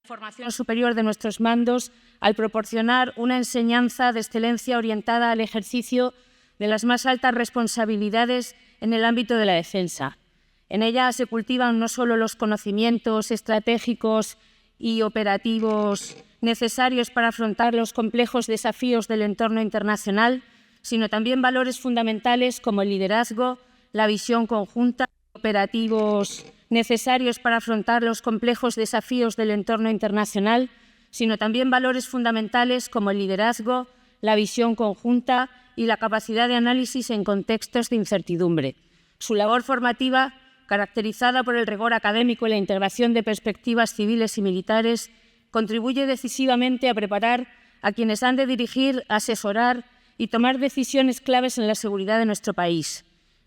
Formación superior de nuestros mandos al proporcionar una enseñanza de excelencia orientada al ejercicio de las más altas responsabilidades en el ámbito de la defensa. En ella se cultivan no solo los conocimientos estratégicos y operativos necesarios para afrontar los complejos desafíos del entorno internacional, sino también valores fundamentales como el liderazgo, la visión conjunta, operativos necesarios para afrontar los complejos desafíos del entorno internacional, sino también valores fundamentales como el liderazgo, la visión conjunta y la capacidad de análisis en contextos de incertidumbre. Su labor formativa, caracterizada por el rigor académico y la integración de perspectivas civiles y militares, contribuye decisivamente a preparar a quienes han de dirigir, asesorar y tomar decisiones claves en la seguridad de nuestro país.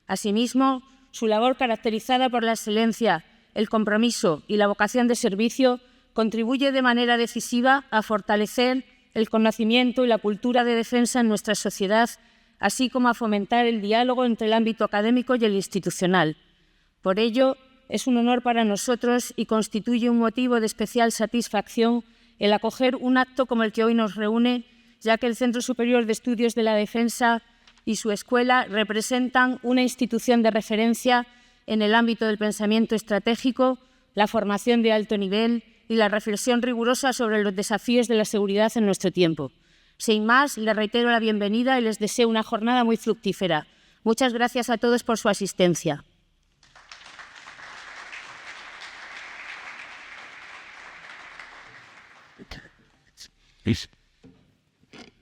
Asimismo, su labor, caracterizada por la excelencia, el compromiso y la vocación de servicio, contribuye de manera decisiva a fortalecer el conocimiento y la cultura de defensa en nuestra sociedad, así como a fomentar el diálogo entre el ámbito académico y el institucional. Por ello, es un honor para nosotros y constituye un motivo de especial satisfacción el acoger un acto como el que hoy nos reúne, ya que el Centro Superior de Estudios de la Defensa y su escuela representan una institución de referencia en el ámbito del pensamiento estratégico, la formación de alto nivel y la reflexión rigurosa sobre los desafíos de la seguridad en nuestro tiempo. Sin más, les reitero la bienvenida y les deseo una jornada muy fructífera. Muchas gracias a todos por su asistencia.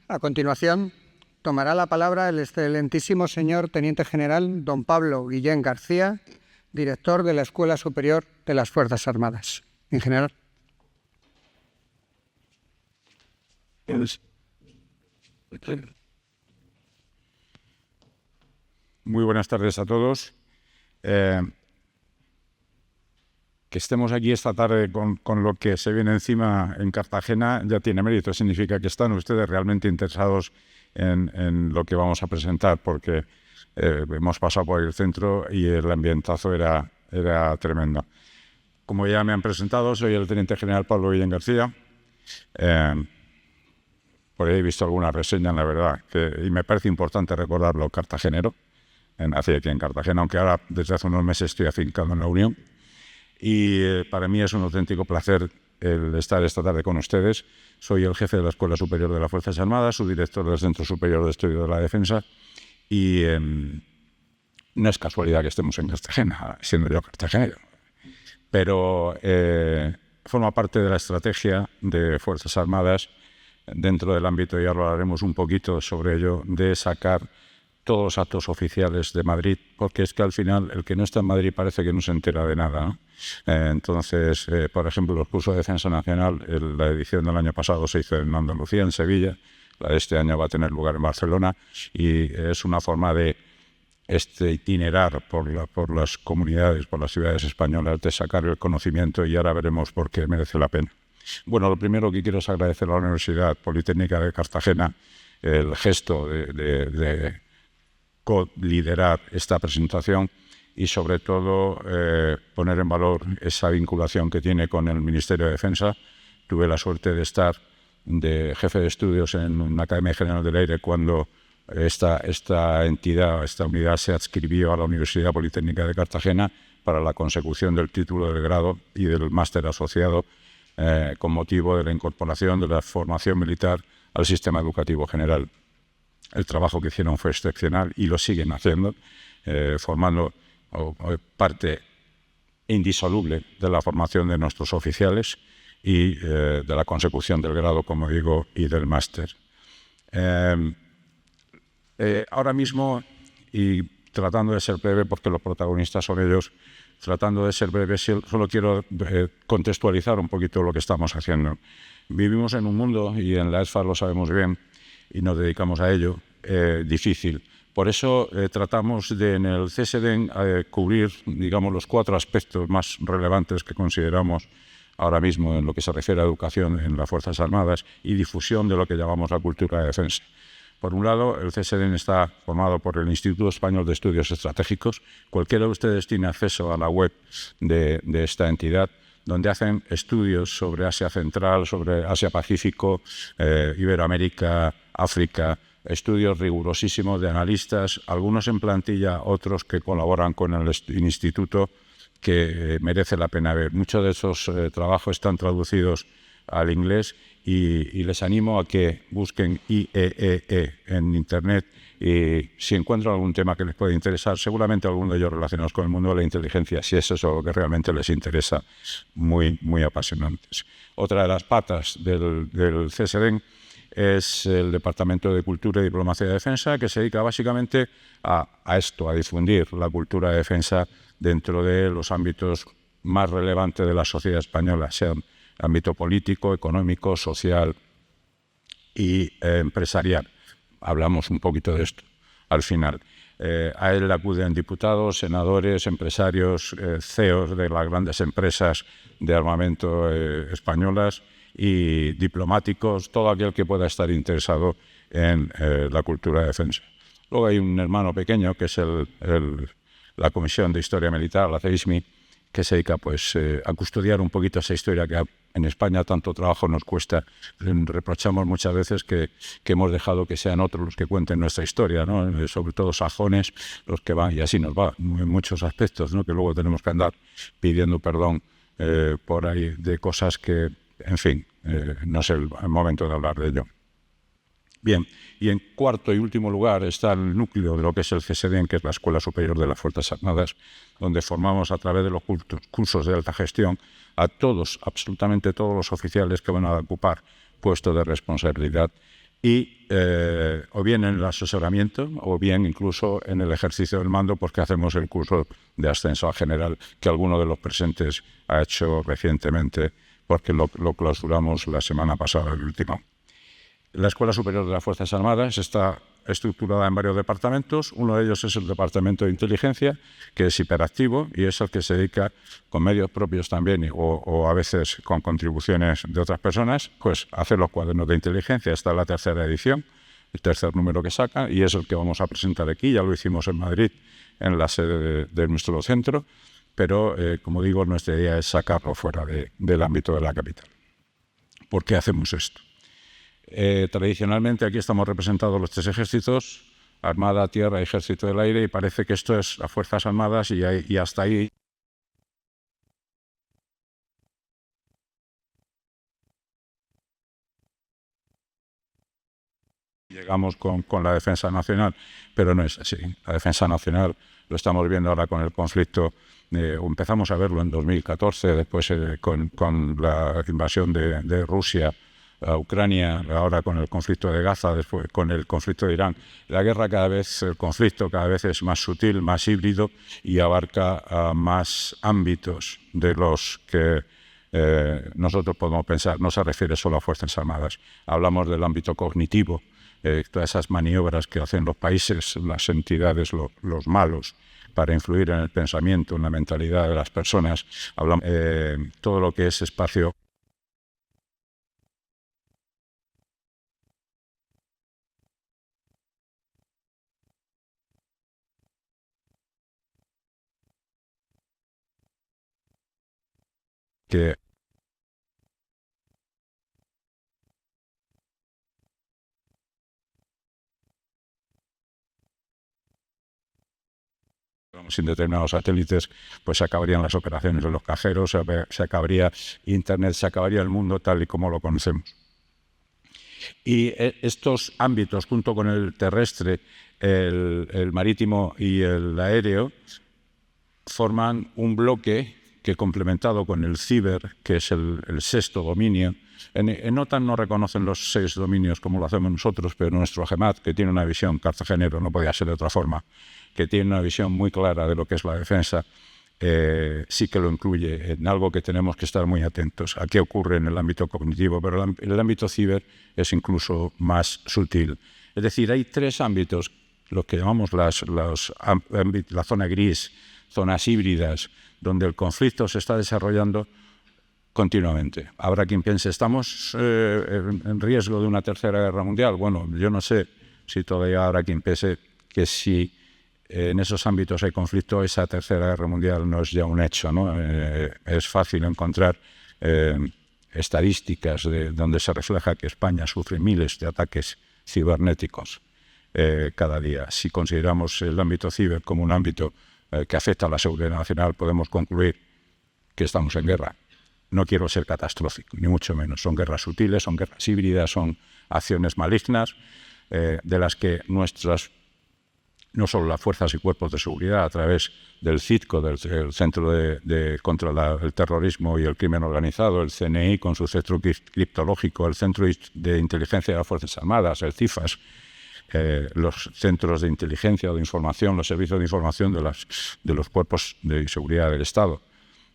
A continuación, tomará la palabra el excelentísimo señor Teniente General don Pablo Guillén García, director de la Escuela Superior de las Fuerzas Armadas. En general. Muy buenas tardes a todos. Que estemos aquí esta tarde con lo que se viene encima en Cartagena ya tiene mérito. Significa que están ustedes realmente interesados en lo que vamos a presentar, porque hemos pasado por el centro y el ambientazo era tremendo. Como ya me han presentado, soy el Teniente General Pablo Guillén García. Por ahí he visto alguna reseña, la verdad, y me parece importante recordarlo cartagenero. Nací aquí en Cartagena, aunque ahora desde hace unos meses estoy afincado en la Unión. Y para mí es un auténtico placer el estar esta tarde con ustedes. Soy el jefe de la Escuela Superior de las Fuerzas Armadas, subdirector del Centro Superior de Estudio de la Defensa, y no es casualidad que estemos en Cartagena, siendo yo cartagenero, pero forma parte de la estrategia de Fuerzas Armadas dentro del ámbito, y ahora hablaremos un poquito sobre ello, de sacar todos los actos oficiales de Madrid, porque es que al final el que no está en Madrid parece que no se entera de nada, ¿no? Entonces, por ejemplo, los cursos de defensa nacional, la edición del año pasado se hizo en Andalucía, en Sevilla, la de este año va a tener lugar en Barcelona, y es una forma de itinerar por las comunidades, por las ciudades españolas, de sacar el conocimiento, y ahora veremos por qué merece la pena. Bueno, lo primero que quiero es agradecer a la Universidad Politécnica de Cartagena el gesto de liderar esta presentación y sobre todo poner en valor esa vinculación que tiene con el Ministerio de Defensa. Tuve la suerte de estar de jefe de estudios en la Academia General del Aire cuando esta unidad se adscribió a la Universidad Politécnica de Cartagena para la consecución del título de grado y del máster asociado con motivo de la incorporación de la formación militar al sistema educativo general. El trabajo que hicieron fue excepcional y lo siguen haciendo, formando parte indisoluble de la formación de nuestros oficiales y de la consecución del grado, como digo, y del máster. Ahora mismo, y tratando de ser breve, porque los protagonistas son ellos, tratando de ser breve, solo quiero contextualizar un poquito lo que estamos haciendo. Vivimos en un mundo, y en la ESFA lo sabemos bien, y nos dedicamos a ello, difícil. Por eso tratamos de, en el CSDEN, cubrir, digamos, los 4 aspectos más relevantes que consideramos ahora mismo en lo que se refiere a educación en las Fuerzas Armadas y difusión de lo que llamamos la cultura de defensa. Por un lado, el CSDEN está formado por el Instituto Español de Estudios Estratégicos. Cualquiera de ustedes tiene acceso a la web de esta entidad, donde hacen estudios sobre Asia Central, sobre Asia-Pacífico, Iberoamérica, África, estudios rigurosísimos de analistas, algunos en plantilla, otros que colaboran con el instituto, que merece la pena ver. Muchos de esos trabajos están traducidos al inglés y les animo a que busquen IEEE en Internet y si encuentran algún tema que les pueda interesar, seguramente alguno de ellos relacionados con el mundo de la inteligencia, si es eso lo que realmente les interesa, muy, muy apasionantes. Otra de las patas del CSDEN es el Departamento de Cultura y Diplomacia de Defensa, que se dedica básicamente a esto, a difundir la cultura de defensa dentro de los ámbitos más relevantes de la sociedad española, sea ámbito político, económico, social y empresarial. Hablamos un poquito de esto al final. A él acuden diputados, senadores, empresarios, CEOs de las grandes empresas de armamento españolas y diplomáticos, todo aquel que pueda estar interesado en la cultura de defensa. Luego hay un hermano pequeño que es la Comisión de Historia Militar, la CEISMI, que se dedica pues, a custodiar un poquito esa historia que en España tanto trabajo nos cuesta. Reprochamos muchas veces que hemos dejado que sean otros los que cuenten nuestra historia, ¿no? Sobre todo sajones, los que van, y así nos va en muchos aspectos, ¿no? Que luego tenemos que andar pidiendo perdón por ahí de cosas que, en fin, no es el momento de hablar de ello. Bien, y en cuarto y último lugar está el núcleo de lo que es el CSDEN, que es la Escuela Superior de las Fuerzas Armadas, donde formamos a través de los cursos de alta gestión a todos, absolutamente todos los oficiales que van a ocupar puestos de responsabilidad y o bien en el asesoramiento o bien incluso en el ejercicio del mando, porque hacemos el curso de ascenso a general que alguno de los presentes ha hecho recientemente, porque lo clausuramos la semana pasada, el último. La Escuela Superior de las Fuerzas Armadas está estructurada en varios departamentos. Uno de ellos es el Departamento de Inteligencia, que es hiperactivo y es el que se dedica, con medios propios también o a veces con contribuciones de otras personas, pues a hacer los cuadernos de inteligencia. Esta es la tercera edición, el tercer número que saca, y es el que vamos a presentar aquí. Ya lo hicimos en Madrid, en la sede de nuestro centro, pero, como digo, nuestra idea es sacarlo fuera del ámbito de la capital. ¿Por qué hacemos esto? Tradicionalmente aquí estamos representados los tres ejércitos, Armada, Tierra y Ejército del Aire, y parece que esto es las Fuerzas Armadas y hasta ahí. Llegamos con la defensa nacional, pero no es así. La defensa nacional lo estamos viendo ahora con el conflicto, empezamos a verlo en 2014, después con la invasión de Rusia a Ucrania, ahora con el conflicto de Gaza, después con el conflicto de Irán. El conflicto cada vez es más sutil, más híbrido y abarca más ámbitos de los que nosotros podemos pensar. No se refiere solo a Fuerzas Armadas. Hablamos del ámbito cognitivo, todas esas maniobras que hacen los países, las entidades, los malos, para influir en el pensamiento, en la mentalidad de las personas. Hablamos todo lo que es espacio que sin determinados satélites, pues se acabarían las operaciones de los cajeros, se acabaría Internet, se acabaría el mundo tal y como lo conocemos. Y estos ámbitos, junto con el terrestre, el marítimo y el aéreo, forman un bloque que, complementado con el ciber, que es el sexto dominio. En OTAN no reconocen los 6 dominios como lo hacemos nosotros, pero nuestro GEMAT, que tiene una visión cartagenero, no podía ser de otra forma, que tiene una visión muy clara de lo que es la defensa, sí que lo incluye en algo que tenemos que estar muy atentos a qué ocurre en el ámbito cognitivo, pero el ámbito ciber es incluso más sutil. Es decir, hay 3 ámbitos, lo que llamamos la zona gris, zonas híbridas, donde el conflicto se está desarrollando continuamente. Habrá quien piense, ¿estamos en riesgo de una tercera guerra mundial? Bueno, yo no sé si todavía habrá quien piense que si en esos ámbitos hay conflicto, esa tercera guerra mundial no es ya un hecho, ¿no? Es fácil encontrar estadísticas donde se refleja que España sufre miles de ataques cibernéticos cada día. Si consideramos el ámbito ciber como un ámbito que afecta a la seguridad nacional, podemos concluir que estamos en guerra. No quiero ser catastrófico, ni mucho menos. Son guerras sutiles, son guerras híbridas, son acciones malignas de las que no solo las fuerzas y cuerpos de seguridad a través del CITCO, del Centro contra el Terrorismo y el Crimen Organizado, el CNI con su centro criptológico, el Centro de Inteligencia de las Fuerzas Armadas, el CIFAS, los centros de inteligencia o de información, los servicios de información de los cuerpos de seguridad del Estado,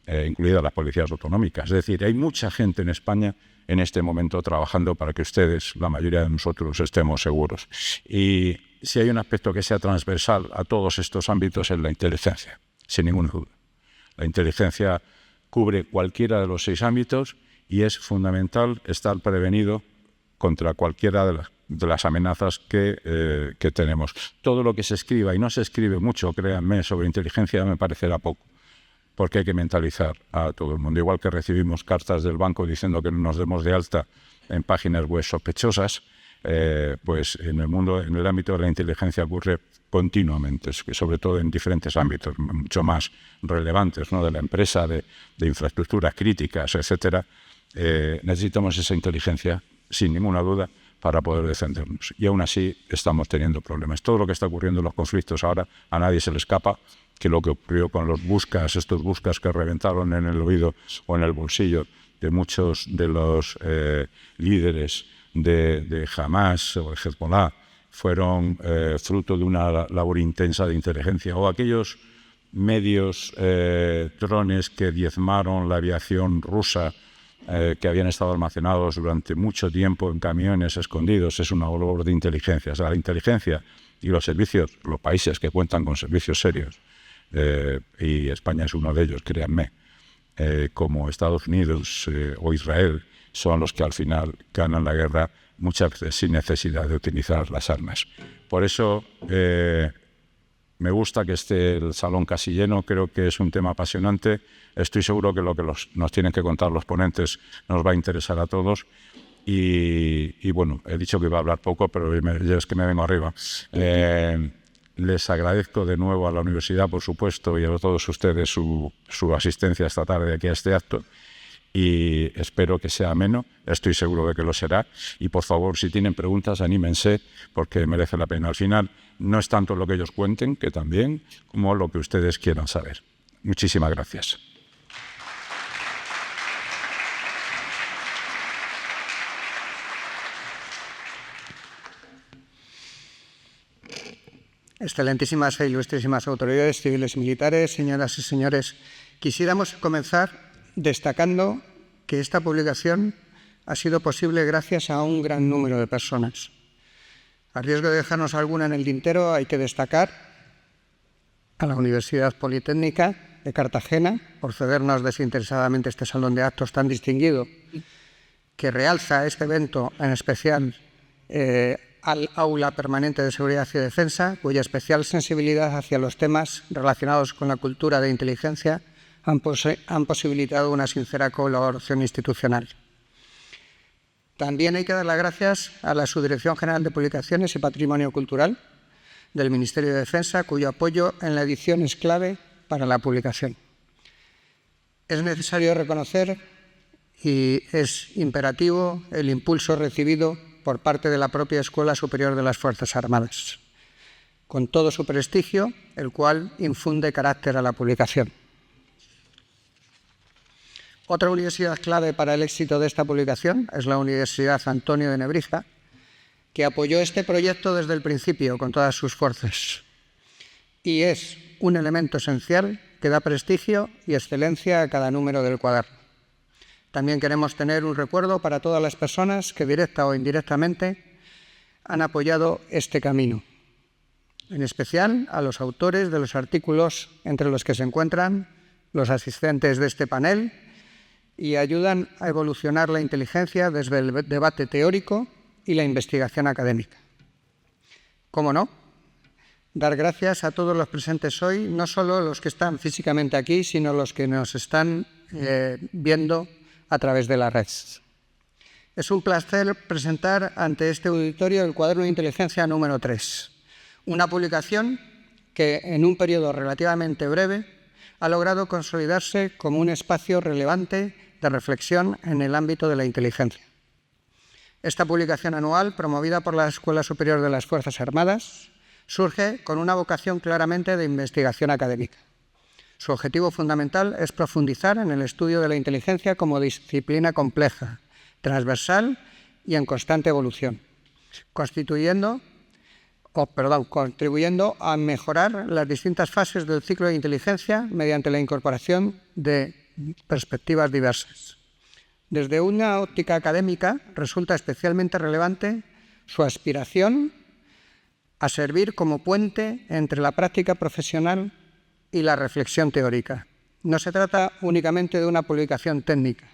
incluidas las policías autonómicas. Es decir, hay mucha gente en España en este momento trabajando para que ustedes, la mayoría de nosotros, estemos seguros. Y si hay un aspecto que sea transversal a todos estos ámbitos es la inteligencia, sin ninguna duda. La inteligencia cubre cualquiera de los 6 ámbitos y es fundamental estar prevenido contra cualquiera de las amenazas que tenemos. Todo lo que se escriba, y no se escribe mucho, créanme, sobre inteligencia me parecerá poco, porque hay que mentalizar a todo el mundo. Igual que recibimos cartas del banco diciendo que no nos demos de alta en páginas web sospechosas, pues en el ámbito de la inteligencia ocurre continuamente, sobre todo en diferentes ámbitos mucho más relevantes, ¿no? De la empresa, de infraestructuras críticas, etcétera. Necesitamos esa inteligencia, sin ninguna duda, para poder defendernos. Y aún así estamos teniendo problemas. Todo lo que está ocurriendo en los conflictos ahora, a nadie se le escapa que lo que ocurrió con estos buscas que reventaron en el oído o en el bolsillo de muchos de los líderes de Hamas o de Hezbollah fueron fruto de una labor intensa de inteligencia, o aquellos medios drones que diezmaron la aviación rusa que habían estado almacenados durante mucho tiempo en camiones escondidos. Es una labor de inteligencia. O sea, la inteligencia y los servicios, los países que cuentan con servicios serios, y España es uno de ellos, créanme, como Estados Unidos o Israel, son los que al final ganan la guerra, muchas veces sin necesidad de utilizar las armas. Por eso me gusta que esté el salón casi lleno, creo que es un tema apasionante. Estoy seguro que lo que nos tienen que contar los ponentes nos va a interesar a todos. Y bueno, he dicho que iba a hablar poco, pero es que me vengo arriba. Les agradezco de nuevo a la universidad, por supuesto, y a todos ustedes su asistencia esta tarde aquí a este acto. Y espero que sea ameno, estoy seguro de que lo será. Y por favor, si tienen preguntas, anímense, porque merece la pena. Al final, no es tanto lo que ellos cuenten, que también, como lo que ustedes quieran saber. Muchísimas gracias. Excelentísimas e ilustrísimas autoridades civiles y militares, señoras y señores, quisiéramos comenzar destacando que esta publicación ha sido posible gracias a un gran número de personas. A riesgo de dejarnos alguna en el tintero, hay que destacar a la Universidad Politécnica de Cartagena por cedernos desinteresadamente este salón de actos tan distinguido, que realza este evento, en especial al Aula Permanente de Seguridad y Defensa, cuya especial sensibilidad hacia los temas relacionados con la cultura de inteligencia han posibilitado una sincera colaboración institucional. También hay que dar las gracias a la Subdirección General de Publicaciones y Patrimonio Cultural del Ministerio de Defensa, cuyo apoyo en la edición es clave para la publicación. Es necesario reconocer y es imperativo el impulso recibido por parte de la propia Escuela Superior de las Fuerzas Armadas, con todo su prestigio, el cual infunde carácter a la publicación. Otra universidad clave para el éxito de esta publicación es la Universidad Antonio de Nebrija, que apoyó este proyecto desde el principio con todas sus fuerzas y es un elemento esencial que da prestigio y excelencia a cada número del cuaderno. También queremos tener un recuerdo para todas las personas que directa o indirectamente han apoyado este camino, en especial a los autores de los artículos entre los que se encuentran los asistentes de este panel y ayudan a evolucionar la inteligencia desde el debate teórico y la investigación académica. ¿Cómo no? dar gracias a todos los presentes hoy, no solo los que están físicamente aquí, sino los que nos están viendo a través de la red. Es un placer presentar ante este auditorio el Cuaderno de Inteligencia número 3, una publicación que en un periodo relativamente breve ha logrado consolidarse como un espacio relevante de reflexión en el ámbito de la inteligencia. Esta publicación anual, promovida por la Escuela Superior de las Fuerzas Armadas, surge con una vocación claramente de investigación académica. Su objetivo fundamental es profundizar en el estudio de la inteligencia como disciplina compleja, transversal y en constante evolución, contribuyendo a mejorar las distintas fases del ciclo de inteligencia mediante la incorporación de perspectivas diversas. Desde una óptica académica resulta especialmente relevante su aspiración a servir como puente entre la práctica profesional y la reflexión teórica. No se trata únicamente de una publicación técnica,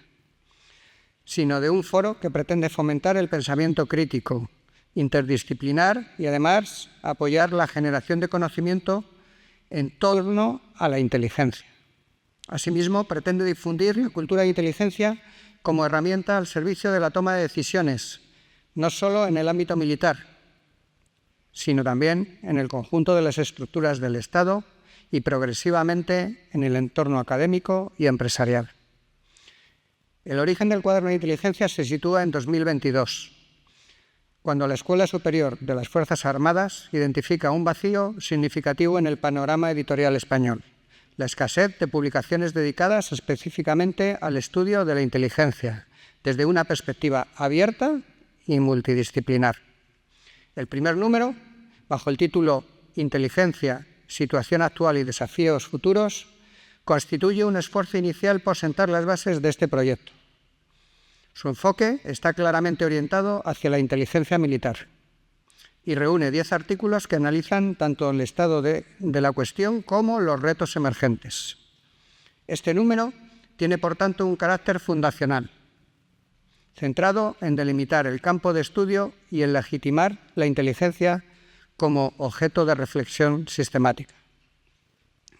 sino de un foro que pretende fomentar el pensamiento crítico, interdisciplinar y además apoyar la generación de conocimiento en torno a la inteligencia. Asimismo, pretende difundir la cultura de inteligencia como herramienta al servicio de la toma de decisiones, no solo en el ámbito militar, sino también en el conjunto de las estructuras del Estado y progresivamente en el entorno académico y empresarial. El origen del Cuaderno de Inteligencia se sitúa en 2022, cuando la Escuela Superior de las Fuerzas Armadas identifica un vacío significativo en el panorama editorial español, la escasez de publicaciones dedicadas específicamente al estudio de la inteligencia, desde una perspectiva abierta y multidisciplinar. El primer número, bajo el título Inteligencia, situación actual y desafíos futuros, constituye un esfuerzo inicial por sentar las bases de este proyecto. Su enfoque está claramente orientado hacia la inteligencia militar y reúne 10 artículos que analizan tanto el estado de la cuestión como los retos emergentes. Este número tiene, por tanto, un carácter fundacional, centrado en delimitar el campo de estudio y en legitimar la inteligencia como objeto de reflexión sistemática.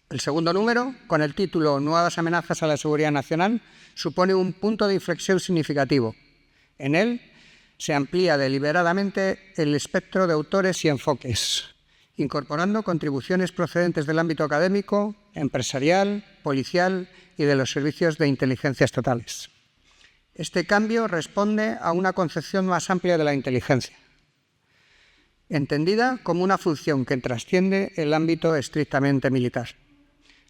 El segundo número, con el título Nuevas amenazas a la seguridad nacional, supone un punto de inflexión significativo. En él se amplía deliberadamente el espectro de autores y enfoques, incorporando contribuciones procedentes del ámbito académico, empresarial, policial y de los servicios de inteligencia estatales. Este cambio responde a una concepción más amplia de la inteligencia, entendida como una función que trasciende el ámbito estrictamente militar.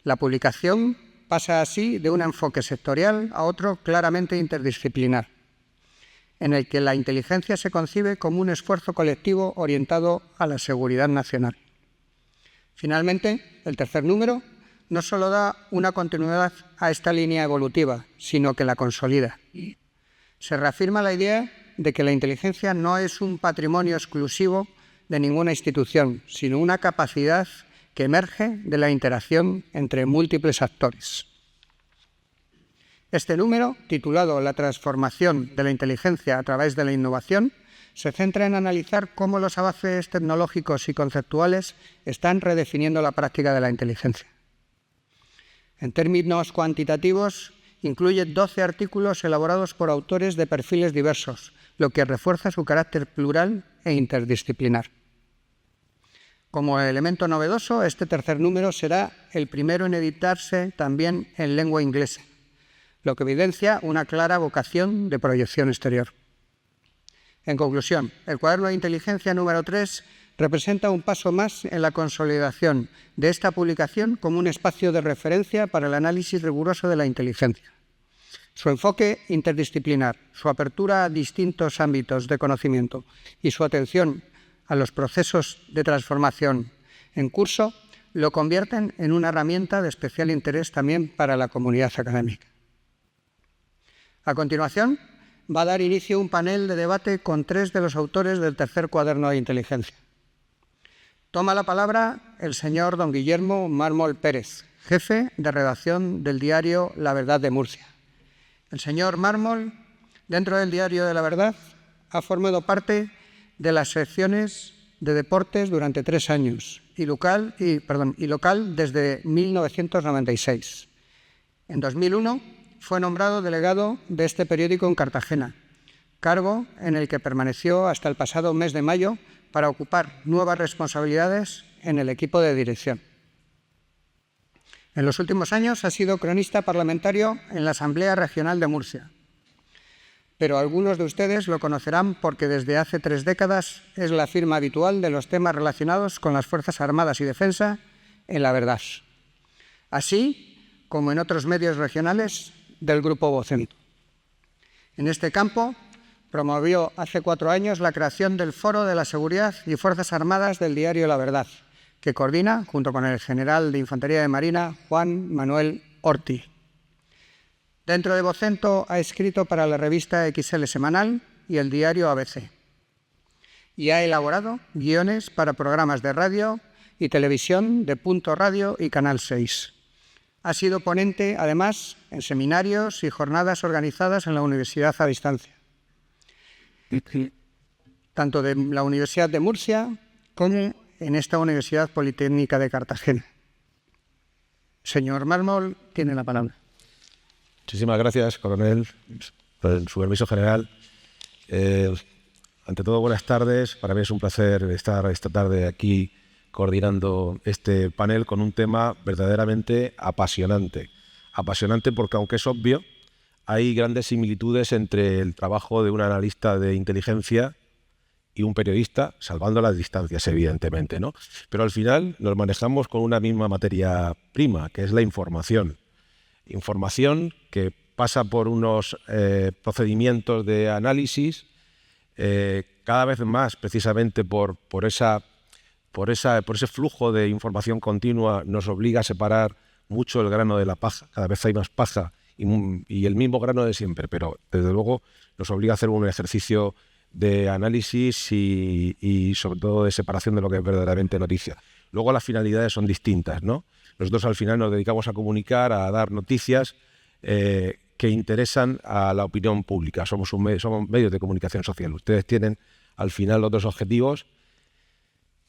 La publicación pasa así de un enfoque sectorial a otro claramente interdisciplinar, en el que la inteligencia se concibe como un esfuerzo colectivo orientado a la seguridad nacional. Finalmente, el tercer número no solo da una continuidad a esta línea evolutiva, sino que la consolida. Se reafirma la idea de que la inteligencia no es un patrimonio exclusivo de ninguna institución, sino una capacidad que emerge de la interacción entre múltiples actores. Este número, titulado La transformación de la inteligencia a través de la innovación, se centra en analizar cómo los avances tecnológicos y conceptuales están redefiniendo la práctica de la inteligencia. En términos cuantitativos, incluye 12 artículos elaborados por autores de perfiles diversos, lo que refuerza su carácter plural e interdisciplinar. Como elemento novedoso, este tercer número será el primero en editarse también en lengua inglesa, lo que evidencia una clara vocación de proyección exterior. En conclusión, el Cuaderno de Inteligencia número 3 representa un paso más en la consolidación de esta publicación como un espacio de referencia para el análisis riguroso de la inteligencia. Su enfoque interdisciplinar, su apertura a distintos ámbitos de conocimiento y su atención a los procesos de transformación en curso lo convierten en una herramienta de especial interés también para la comunidad académica. A continuación, va a dar inicio un panel de debate con 3 de los autores del tercer Cuaderno de Inteligencia. Toma la palabra el señor don Guillermo Mármol Pérez, jefe de redacción del diario La Verdad de Murcia. El señor Mármol, dentro del diario de La Verdad, ha formado parte de las secciones de deportes durante 3 años y local desde 1996. En 2001 fue nombrado delegado de este periódico en Cartagena, cargo en el que permaneció hasta el pasado mes de mayo para ocupar nuevas responsabilidades en el equipo de dirección. En los últimos años ha sido cronista parlamentario en la Asamblea Regional de Murcia, pero algunos de ustedes lo conocerán porque desde hace 3 décadas es la firma habitual de los temas relacionados con las Fuerzas Armadas y Defensa en La Verdad, así como en otros medios regionales del Grupo Vocento. En este campo promovió hace 4 años la creación del Foro de la Seguridad y Fuerzas Armadas del diario La Verdad, que coordina junto con el general de Infantería de Marina, Juan Manuel Orti. Dentro de Vocento ha escrito para la revista XL Semanal y el diario ABC. Y ha elaborado guiones para programas de radio y televisión de Punto Radio y Canal 6. Ha sido ponente, además, en seminarios y jornadas organizadas en la Universidad a Distancia, tanto de la Universidad de Murcia como en esta Universidad Politécnica de Cartagena. Señor Mármol, tiene la palabra. Muchísimas gracias, coronel, por su permiso general. Ante todo, buenas tardes. Para mí es un placer estar esta tarde aquí coordinando este panel con un tema verdaderamente apasionante. Apasionante porque, aunque es obvio, hay grandes similitudes entre el trabajo de un analista de inteligencia y un periodista, salvando las distancias, evidentemente, ¿no? Pero al final nos manejamos con una misma materia prima, que es la información. Información que pasa por unos procedimientos de análisis, cada vez más precisamente por ese flujo de información continua nos obliga a separar mucho el grano de la paja. Cada vez hay más paja y el mismo grano de siempre, pero desde luego nos obliga a hacer un ejercicio de análisis y sobre todo de separación de lo que es verdaderamente noticia. Luego las finalidades son distintas, ¿no? Nosotros al final nos dedicamos a comunicar, a dar noticias que interesan a la opinión pública. Somos medios de comunicación social. Ustedes tienen al final otros objetivos,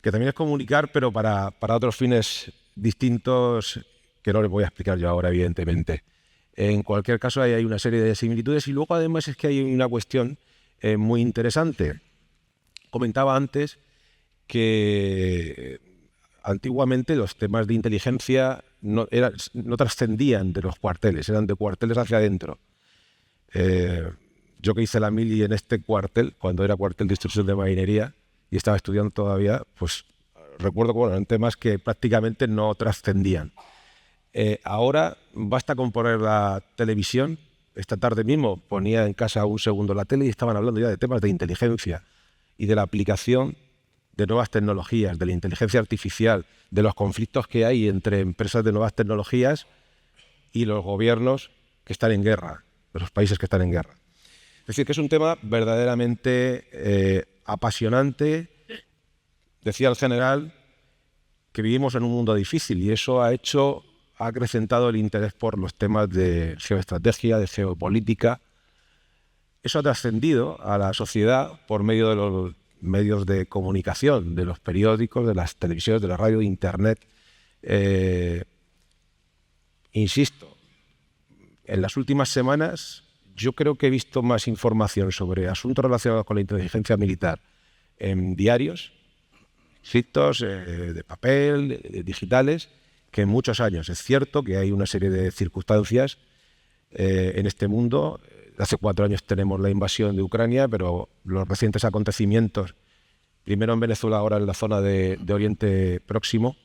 que también es comunicar, pero para otros fines distintos que no les voy a explicar yo ahora, evidentemente. En cualquier caso, hay una serie de similitudes y luego además es que hay una cuestión muy interesante. Comentaba antes que antiguamente los temas de inteligencia no trascendían de los cuarteles, eran de cuarteles hacia adentro. Yo que hice la mili en este cuartel, cuando era cuartel de instrucción de marinería y estaba estudiando todavía, pues recuerdo que eran temas que prácticamente no trascendían. Ahora basta con poner la televisión. Esta tarde mismo ponía en casa un segundo la tele y estaban hablando ya de temas de inteligencia y de la aplicación de nuevas tecnologías, de la inteligencia artificial, de los conflictos que hay entre empresas de nuevas tecnologías y los gobiernos que están en guerra, de los países que están en guerra. Es decir, que es un tema verdaderamente apasionante. Decía el general que vivimos en un mundo difícil y eso ha acrecentado el interés por los temas de geoestrategia, de geopolítica. Eso ha trascendido a la sociedad por medio de los medios de comunicación, de los periódicos, de las televisiones, de la radio, de Internet. Insisto, en las últimas semanas yo creo que he visto más información sobre asuntos relacionados con la inteligencia militar en diarios, escritos, de papel, digitales, que en muchos años. Es cierto que hay una serie de circunstancias en este mundo. Hace 4 años tenemos la invasión de Ucrania, pero los recientes acontecimientos, primero en Venezuela, ahora en la zona de Oriente Próximo,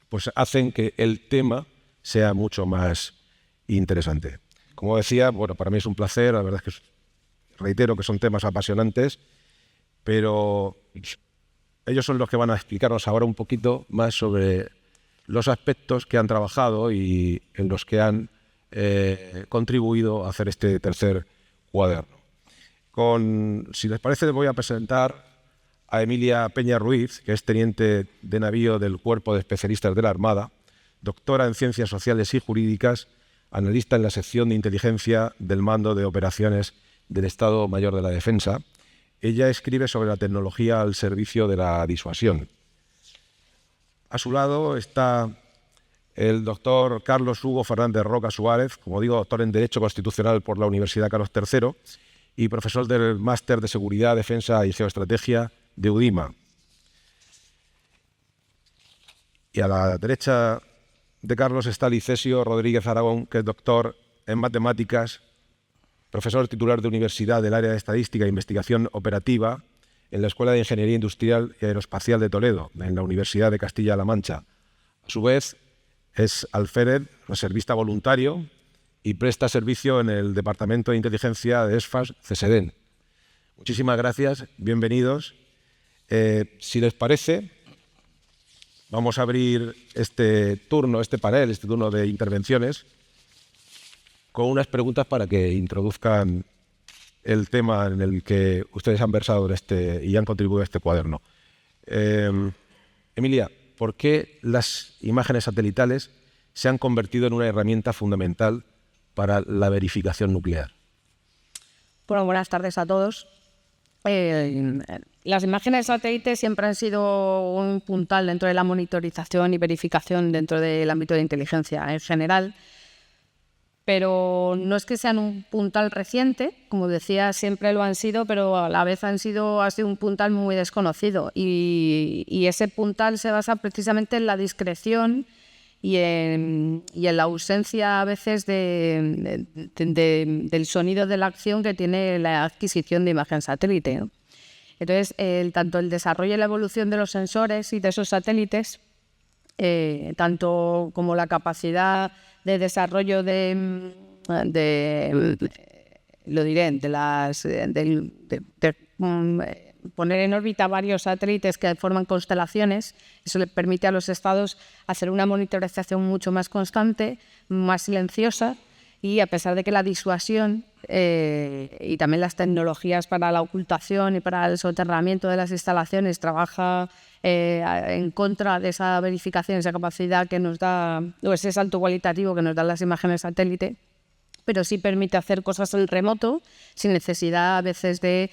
pues hacen que el tema sea mucho más interesante. Como decía, bueno, para mí es un placer, la verdad es que reitero que son temas apasionantes, pero ellos son los que van a explicarnos ahora un poquito más sobre los aspectos que han trabajado y en los que han contribuido a hacer este tercer cuaderno. Si les parece, les voy a presentar a Emilia Peña Ruiz, que es teniente de navío del Cuerpo de Especialistas de la Armada, doctora en Ciencias Sociales y Jurídicas, analista en la sección de inteligencia del Mando de Operaciones del Estado Mayor de la Defensa. Ella escribe sobre la tecnología al servicio de la disuasión. A su lado está el doctor Carlos Hugo Fernández Roca Suárez, como digo, doctor en Derecho Constitucional por la Universidad Carlos III y profesor del Máster de Seguridad, Defensa y Geoestrategia de UDIMA. Y a la derecha de Carlos está Licesio Rodríguez Aragón, que es doctor en Matemáticas, profesor titular de Universidad del Área de Estadística e Investigación Operativa en la Escuela de Ingeniería Industrial y Aeroespacial de Toledo, en la Universidad de Castilla-La Mancha. A su vez, es alférez, reservista voluntario y presta servicio en el Departamento de Inteligencia de ESFAS CSDEN. Muchísimas gracias, bienvenidos. Si les parece, vamos a abrir este turno de intervenciones con unas preguntas para que introduzcan el tema en el que ustedes han versado y han contribuido a este cuaderno. Emilia, ¿por qué las imágenes satelitales se han convertido en una herramienta fundamental para la verificación nuclear? Bueno, buenas tardes a todos. Las imágenes satélites siempre han sido un puntal dentro de la monitorización y verificación dentro del ámbito de inteligencia en general, pero no es que sean un puntal reciente, como decía, siempre lo han sido, pero a la vez ha sido un puntal muy desconocido y ese puntal se basa precisamente en la discreción y en la ausencia a veces del sonido de la acción que tiene la adquisición de imagen satélite, ¿no? Entonces, tanto el desarrollo y la evolución de los sensores y de esos satélites, tanto como la capacidad de desarrollo poner en órbita varios satélites que forman constelaciones, eso le permite a los estados hacer una monitorización mucho más constante, más silenciosa, y a pesar de que la disuasión y también las tecnologías para la ocultación y para el soterramiento de las instalaciones trabaja en contra de esa verificación, esa capacidad que nos da, o ese salto cualitativo que nos dan las imágenes satélite, pero sí permite hacer cosas en remoto sin necesidad a veces de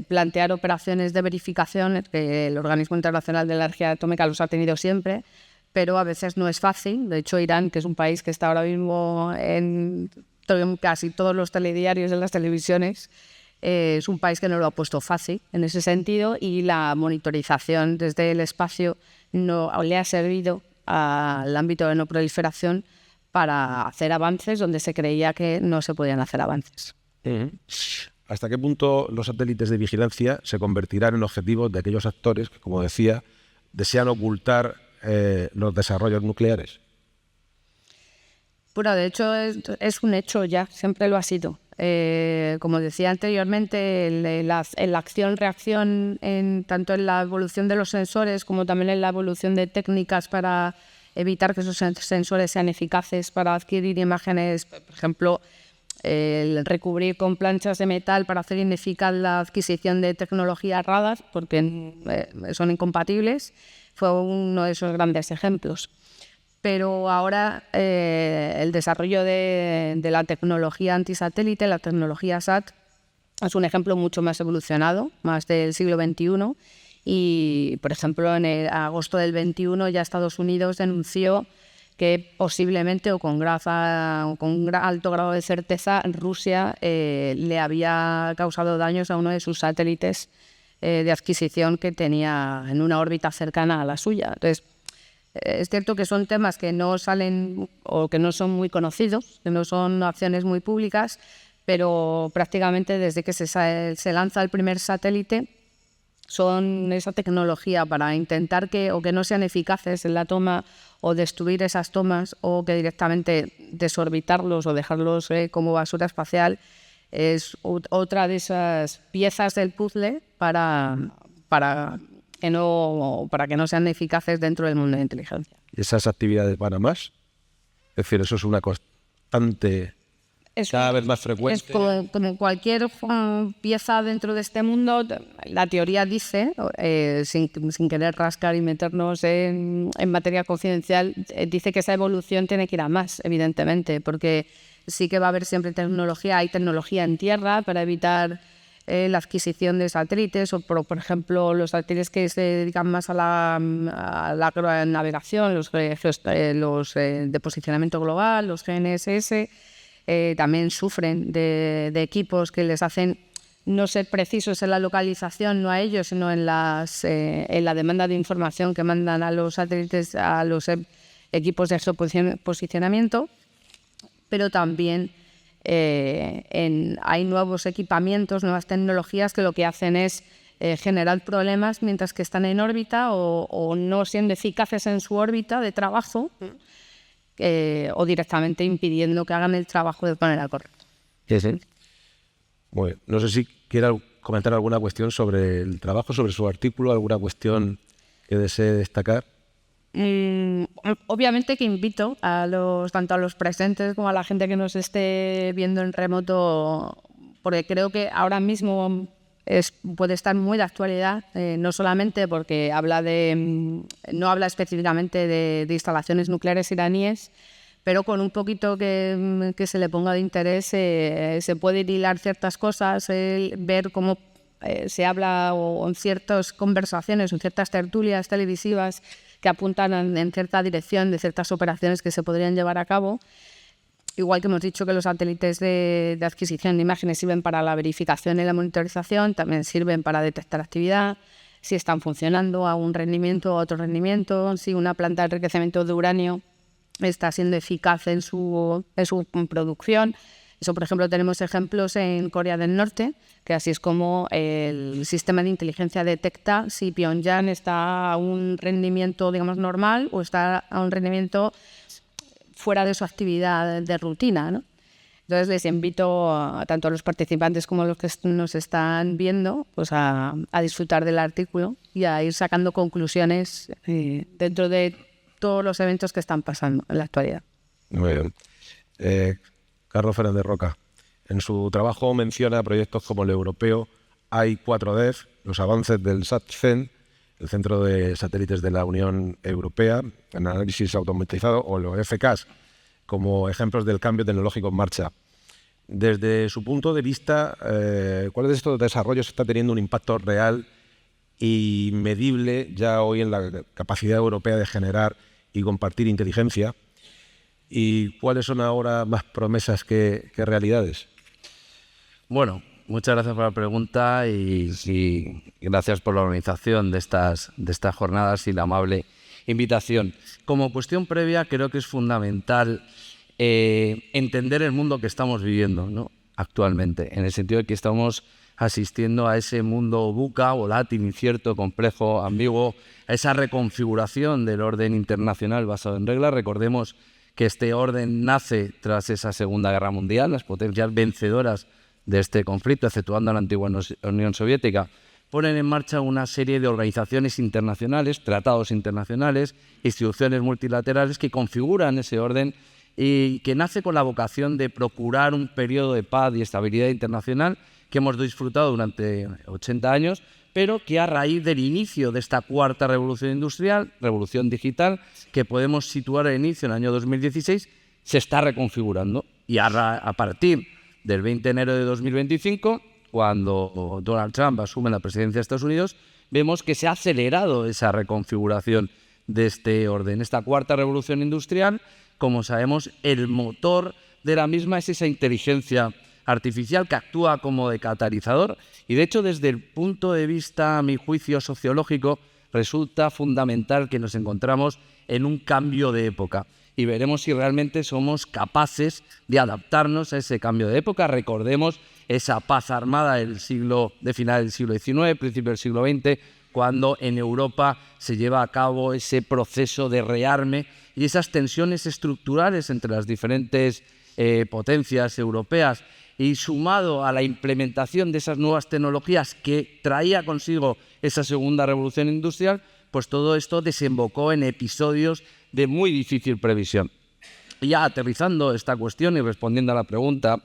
plantear operaciones de verificación, que el Organismo Internacional de la Energía Atómica los ha tenido siempre, pero a veces no es fácil. De hecho, Irán, que es un país que está ahora mismo en casi todos los telediarios, en las televisiones, es un país que no lo ha puesto fácil en ese sentido, y la monitorización desde el espacio no le ha servido al ámbito de no proliferación para hacer avances donde se creía que no se podían hacer avances. ¿Hasta qué punto los satélites de vigilancia se convertirán en objetivos de aquellos actores que, como decía, desean ocultar los desarrollos nucleares? Bueno, de hecho es un hecho ya, siempre lo ha sido. Como decía anteriormente, en la acción-reacción, tanto en la evolución de los sensores como también en la evolución de técnicas para evitar que esos sensores sean eficaces para adquirir imágenes, por ejemplo, el recubrir con planchas de metal para hacer ineficaz la adquisición de tecnología radar, porque son incompatibles, fue uno de esos grandes ejemplos. Pero ahora el desarrollo de la tecnología antisatélite, la tecnología SAT, es un ejemplo mucho más evolucionado, más del siglo XXI. Y, por ejemplo, en agosto del 21 ya Estados Unidos denunció que posiblemente o con un alto grado de certeza Rusia le había causado daños a uno de sus satélites de adquisición que tenía en una órbita cercana a la suya. Entonces, es cierto que son temas que no salen o que no son muy conocidos, que no son acciones muy públicas, pero prácticamente desde que se lanza el primer satélite son esa tecnología para intentar que no sean eficaces en la toma o destruir esas tomas, o que directamente desorbitarlos o dejarlos como basura espacial. Es otra de esas piezas del puzzle para que no sean eficaces dentro del mundo de la inteligencia. ¿Y esas actividades van a más? Es decir, eso es una constante cada vez más frecuente. Es como cualquier pieza dentro de este mundo. La teoría dice, sin querer rascar y meternos en materia confidencial, dice que esa evolución tiene que ir a más, evidentemente, porque sí que va a haber siempre tecnología. Hay tecnología en tierra para evitar la adquisición de satélites o, por ejemplo, los satélites que se dedican más a la navegación, los de posicionamiento global, los GNSS, también sufren de equipos que les hacen no ser precisos en la localización, no a ellos, sino en la demanda de información que mandan a los satélites, a los equipos de geoposicionamiento, pero también hay nuevos equipamientos, nuevas tecnologías que lo que hacen es generar problemas mientras que están en órbita o no siendo eficaces en su órbita de trabajo o directamente impidiendo que hagan el trabajo de manera correcta. Sí. Bueno, no sé si quiera comentar alguna cuestión sobre el trabajo, sobre su artículo, alguna cuestión que desee destacar. Obviamente que invito tanto a los presentes como a la gente que nos esté viendo en remoto, porque creo que ahora mismo puede estar muy de actualidad, no solamente porque no habla específicamente de instalaciones nucleares iraníes, pero con un poquito que se le ponga de interés se puede hilar ciertas cosas, ver cómo se habla o en ciertas conversaciones o en ciertas tertulias televisivas que apuntan en cierta dirección de ciertas operaciones que se podrían llevar a cabo. Igual que hemos dicho que los satélites de adquisición de imágenes sirven para la verificación y la monitorización, también sirven para detectar actividad, si están funcionando a un rendimiento o a otro rendimiento, si una planta de enriquecimiento de uranio está siendo eficaz en su producción. Eso, por ejemplo, tenemos ejemplos en Corea del Norte, que así es como el sistema de inteligencia detecta si Pyongyang está a un rendimiento, digamos, normal o está a un rendimiento fuera de su actividad de rutina, ¿no? Entonces les invito tanto a los participantes como a los que nos están viendo pues a disfrutar del artículo y a ir sacando conclusiones dentro de todos los eventos que están pasando en la actualidad. Muy bien. Carlos Fernández Roca, en su trabajo menciona proyectos como el europeo AI4DEF, los avances del SATCEN, el Centro de Satélites de la Unión Europea, en análisis automatizado, o los FCAS, como ejemplos del cambio tecnológico en marcha. Desde su punto de vista, ¿cuáles de estos desarrollos está teniendo un impacto real y medible ya hoy en la capacidad europea de generar y compartir inteligencia? ¿Y cuáles son ahora más promesas que realidades? Bueno, muchas gracias por la pregunta y gracias por la organización de estas jornadas y la amable invitación. Como cuestión previa, creo que es fundamental entender el mundo que estamos viviendo, ¿no?, actualmente, en el sentido de que estamos asistiendo a ese mundo VUCA, volátil, incierto, complejo, ambiguo, a esa reconfiguración del orden internacional basado en reglas. Recordemos que este orden nace tras esa Segunda Guerra Mundial. Las potencias vencedoras de este conflicto, exceptuando a la antigua Unión Soviética, ponen en marcha una serie de organizaciones internacionales, tratados internacionales, instituciones multilaterales que configuran ese orden y que nace con la vocación de procurar un periodo de paz y estabilidad internacional que hemos disfrutado durante 80 años, pero que a raíz del inicio de esta cuarta revolución industrial, revolución digital, que podemos situar al inicio en el año 2016, se está reconfigurando. Y a partir del 20 de enero de 2025, cuando Donald Trump asume la presidencia de Estados Unidos, vemos que se ha acelerado esa reconfiguración de este orden. Esta cuarta revolución industrial, como sabemos, el motor de la misma es esa inteligencia artificial que actúa como de catalizador y, de hecho, desde el punto de vista, a mi juicio, sociológico, resulta fundamental que nos encontramos en un cambio de época y veremos si realmente somos capaces de adaptarnos a ese cambio de época. Recordemos esa paz armada de final del siglo XIX, principio del siglo XX, cuando en Europa se lleva a cabo ese proceso de rearme y esas tensiones estructurales entre las diferentes potencias europeas, y sumado a la implementación de esas nuevas tecnologías que traía consigo esa segunda revolución industrial, pues todo esto desembocó en episodios de muy difícil previsión. Y ya aterrizando esta cuestión y respondiendo a la pregunta,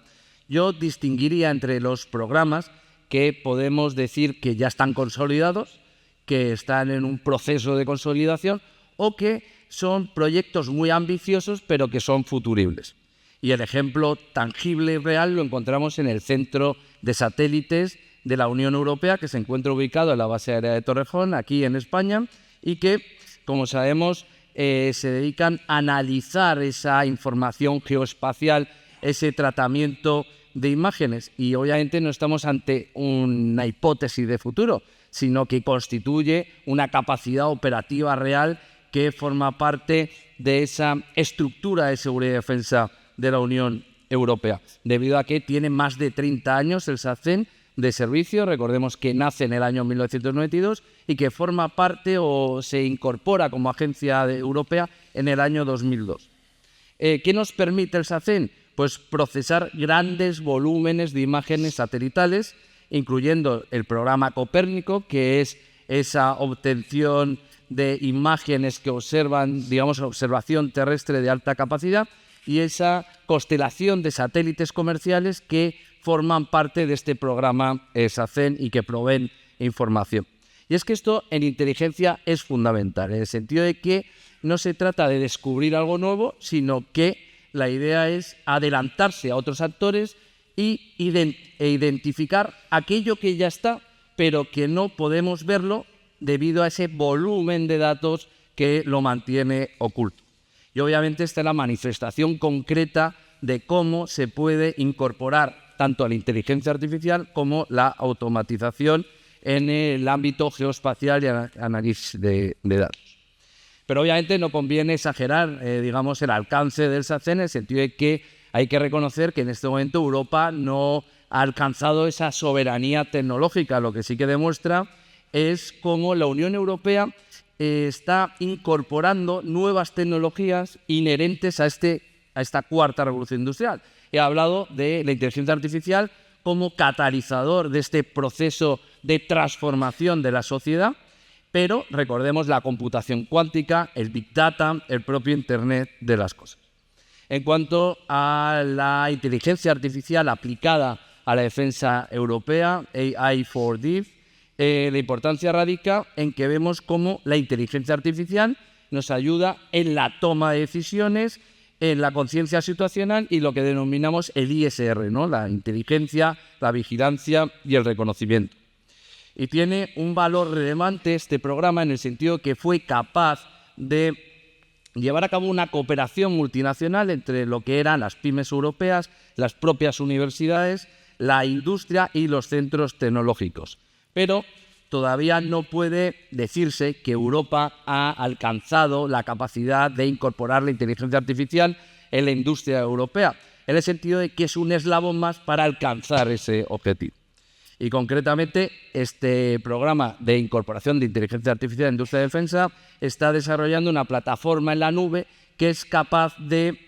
yo distinguiría entre los programas que podemos decir que ya están consolidados, que están en un proceso de consolidación o que son proyectos muy ambiciosos pero que son futuribles. Y el ejemplo tangible y real lo encontramos en el Centro de Satélites de la Unión Europea, que se encuentra ubicado en la base aérea de Torrejón, aquí en España, y que, como sabemos, se dedican a analizar esa información geoespacial, ese tratamiento de imágenes. Y obviamente no estamos ante una hipótesis de futuro, sino que constituye una capacidad operativa real que forma parte de esa estructura de seguridad y defensa de la Unión Europea, debido a que tiene más de 30 años el SACEN de servicio. Recordemos que nace en el año 1992 y que forma parte o se incorpora como agencia europea en el año 2002. ¿Qué nos permite el SACEN? Pues procesar grandes volúmenes de imágenes satelitales, incluyendo el programa Copérnico, que es esa obtención de imágenes que observan, digamos, observación terrestre de alta capacidad, y esa constelación de satélites comerciales que forman parte de este programa SACEN y que proveen información. Y es que esto en inteligencia es fundamental, en el sentido de que no se trata de descubrir algo nuevo, sino que la idea es adelantarse a otros actores y identificar aquello que ya está, pero que no podemos verlo debido a ese volumen de datos que lo mantiene oculto. Y obviamente esta es la manifestación concreta de cómo se puede incorporar tanto la inteligencia artificial como la automatización en el ámbito geoespacial y análisis de datos. Pero obviamente no conviene exagerar, digamos, el alcance del SACEN, en el sentido de que hay que reconocer que en este momento Europa no ha alcanzado esa soberanía tecnológica. Lo que sí que demuestra es cómo la Unión Europea está incorporando nuevas tecnologías inherentes a esta cuarta revolución industrial. He hablado de la inteligencia artificial como catalizador de este proceso de transformación de la sociedad, pero recordemos la computación cuántica, el Big Data, el propio Internet de las cosas. En cuanto a la inteligencia artificial aplicada a la defensa europea, AI for DIF, la importancia radica en que vemos cómo la inteligencia artificial nos ayuda en la toma de decisiones, en la conciencia situacional y lo que denominamos el ISR, ¿no? La inteligencia, la vigilancia y el reconocimiento. Y tiene un valor relevante este programa en el sentido que fue capaz de llevar a cabo una cooperación multinacional entre lo que eran las pymes europeas, las propias universidades, la industria y los centros tecnológicos. Pero todavía no puede decirse que Europa ha alcanzado la capacidad de incorporar la inteligencia artificial en la industria europea, en el sentido de que es un eslabón más para alcanzar ese objetivo. Y concretamente, este programa de incorporación de inteligencia artificial en la industria de defensa está desarrollando una plataforma en la nube que es capaz de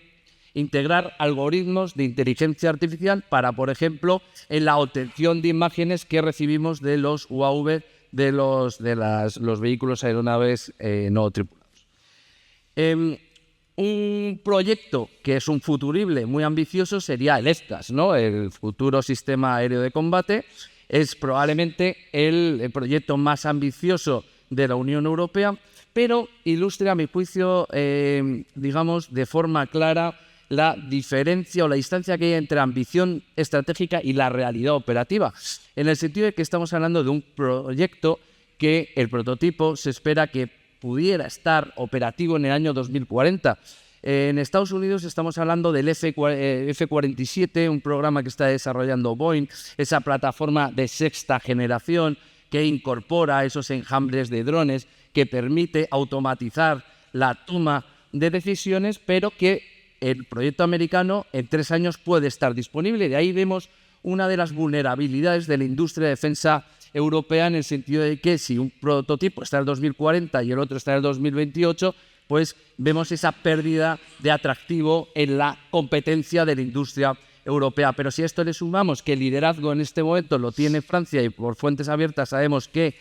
integrar algoritmos de inteligencia artificial para, por ejemplo, en la obtención de imágenes que recibimos de los UAV de los vehículos aeronaves no tripulados. Un proyecto que es un futurible muy ambicioso sería el FCAS, ¿no? El Futuro Sistema Aéreo de Combate. Es probablemente el proyecto más ambicioso de la Unión Europea, pero ilustra, a mi juicio, digamos, de forma clara la diferencia o la distancia que hay entre ambición estratégica y la realidad operativa, en el sentido de que estamos hablando de un proyecto que el prototipo se espera que pudiera estar operativo en el año 2040. En Estados Unidos estamos hablando del F-47, un programa que está desarrollando Boeing, esa plataforma de sexta generación que incorpora esos enjambres de drones, que permite automatizar la toma de decisiones, pero que el proyecto americano en 3 años puede estar disponible. De ahí vemos una de las vulnerabilidades de la industria de defensa europea, en el sentido de que si un prototipo está en el 2040 y el otro está en el 2028, pues vemos esa pérdida de atractivo en la competencia de la industria europea. Pero si a esto le sumamos que el liderazgo en este momento lo tiene Francia, y por fuentes abiertas sabemos que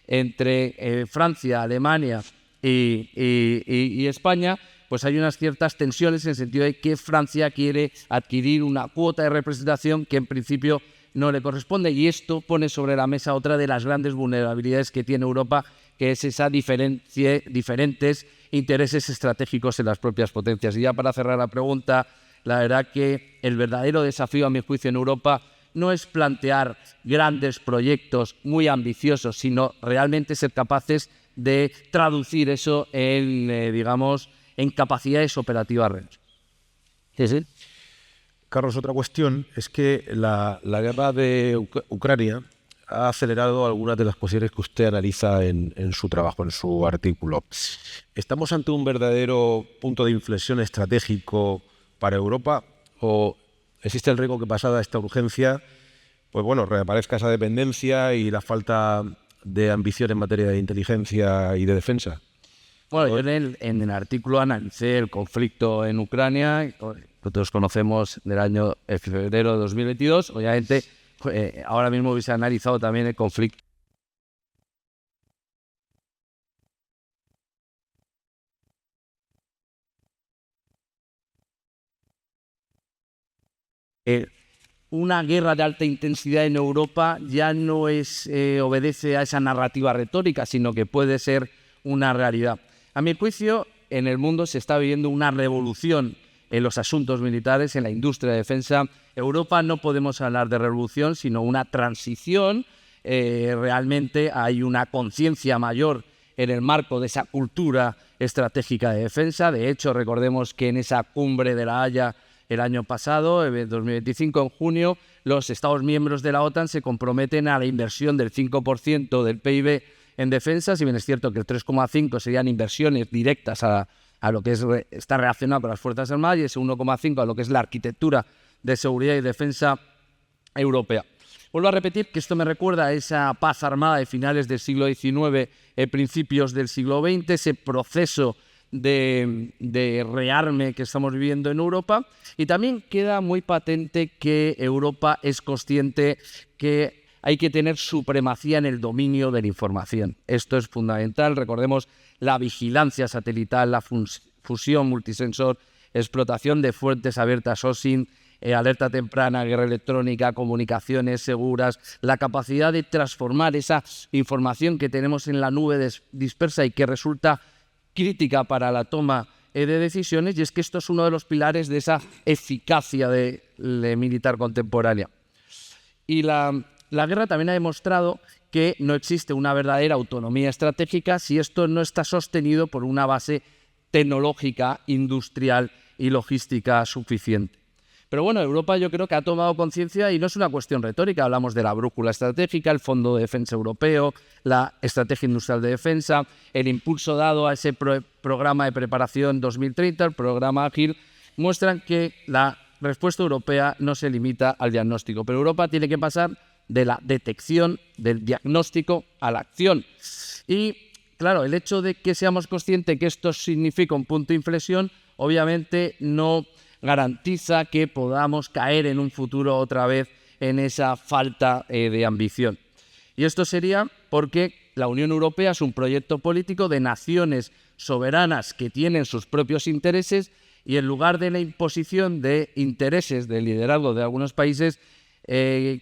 entre Francia, Alemania y España, pues hay unas ciertas tensiones en el sentido de que Francia quiere adquirir una cuota de representación que en principio no le corresponde, y esto pone sobre la mesa otra de las grandes vulnerabilidades que tiene Europa, que es esa diferentes intereses estratégicos en las propias potencias. Y ya para cerrar la pregunta, la verdad que el verdadero desafío, a mi juicio, en Europa no es plantear grandes proyectos muy ambiciosos, sino realmente ser capaces de traducir eso en, digamos, en capacidades operativas reales. Sí. Carlos, otra cuestión es que la guerra de Ucrania ha acelerado algunas de las cuestiones que usted analiza en su trabajo, en su artículo. ¿Estamos ante un verdadero punto de inflexión estratégico para Europa o existe el riesgo que pasada esta urgencia, pues bueno, reaparezca esa dependencia y la falta de ambición en materia de inteligencia y de defensa? Bueno, yo en el artículo analicé el conflicto en Ucrania, que todos conocemos del año febrero de 2022. Obviamente, ahora mismo hubiese analizado también el conflicto una guerra de alta intensidad en Europa ya no obedece a esa narrativa retórica, sino que puede ser una realidad. A mi juicio, en el mundo se está viviendo una revolución en los asuntos militares, en la industria de defensa. Europa no podemos hablar de revolución, sino una transición. Realmente hay una conciencia mayor en el marco de esa cultura estratégica de defensa. De hecho, recordemos que en esa cumbre de La Haya el año pasado, en 2025, en junio, los Estados miembros de la OTAN se comprometen a la inversión del 5% del PIB en defensa. Si bien es cierto que el 3,5 serían inversiones directas a lo que está relacionado con las Fuerzas Armadas y ese 1,5 a lo que es la arquitectura de seguridad y defensa europea. Vuelvo a repetir que esto me recuerda a esa paz armada de finales del siglo XIX, principios del siglo XX, ese proceso de rearme que estamos viviendo en Europa, y también queda muy patente que Europa es consciente que hay que tener supremacía en el dominio de la información. Esto es fundamental. Recordemos la vigilancia satelital, la fusión multisensor, explotación de fuentes abiertas OSINT, alerta temprana, guerra electrónica, comunicaciones seguras, la capacidad de transformar esa información que tenemos en la nube dispersa y que resulta crítica para la toma de decisiones, y es que esto es uno de los pilares de esa eficacia de militar contemporánea. Y la guerra también ha demostrado que no existe una verdadera autonomía estratégica si esto no está sostenido por una base tecnológica, industrial y logística suficiente. Pero bueno, Europa yo creo que ha tomado conciencia y no es una cuestión retórica. Hablamos de la brújula estratégica, el Fondo de Defensa Europeo, la Estrategia Industrial de Defensa, el impulso dado a ese programa de preparación 2030, el programa Ágil, muestran que la respuesta europea no se limita al diagnóstico, pero Europa tiene que pasar de la detección, del diagnóstico a la acción. Y claro, el hecho de que seamos conscientes que esto significa un punto de inflexión, obviamente no garantiza que podamos caer en un futuro otra vez en esa falta de ambición. Y esto sería porque la Unión Europea es un proyecto político de naciones soberanas que tienen sus propios intereses, y en lugar de la imposición de intereses de liderazgo de algunos países,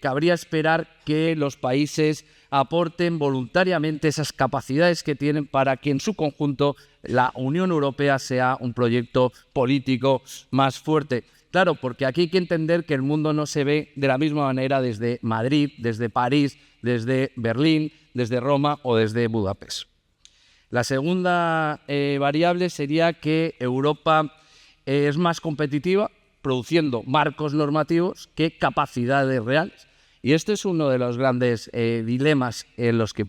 cabría esperar que los países aporten voluntariamente esas capacidades que tienen para que en su conjunto la Unión Europea sea un proyecto político más fuerte. Claro, porque aquí hay que entender que el mundo no se ve de la misma manera desde Madrid, desde París, desde Berlín, desde Roma o desde Budapest. La segunda variable sería que Europa es más competitiva produciendo marcos normativos que capacidades reales. Y este es uno de los grandes dilemas en los que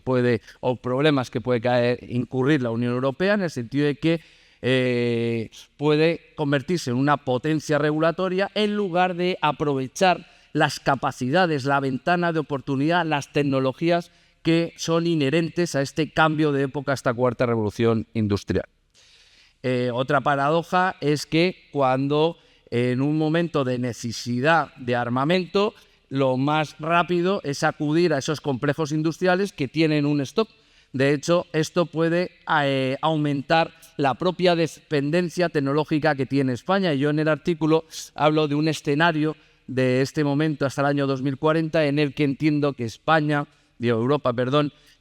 o problemas que puede incurrir la Unión Europea, en el sentido de que puede convertirse en una potencia regulatoria en lugar de aprovechar las capacidades, la ventana de oportunidad, las tecnologías que son inherentes a este cambio de época, esta cuarta revolución industrial. Otra paradoja es que cuando en un momento de necesidad de armamento, lo más rápido es acudir a esos complejos industriales que tienen un stock. De hecho, esto puede aumentar la propia dependencia tecnológica que tiene España. Y yo en el artículo hablo de un escenario de este momento hasta el año 2040 en el que entiendo que Europa,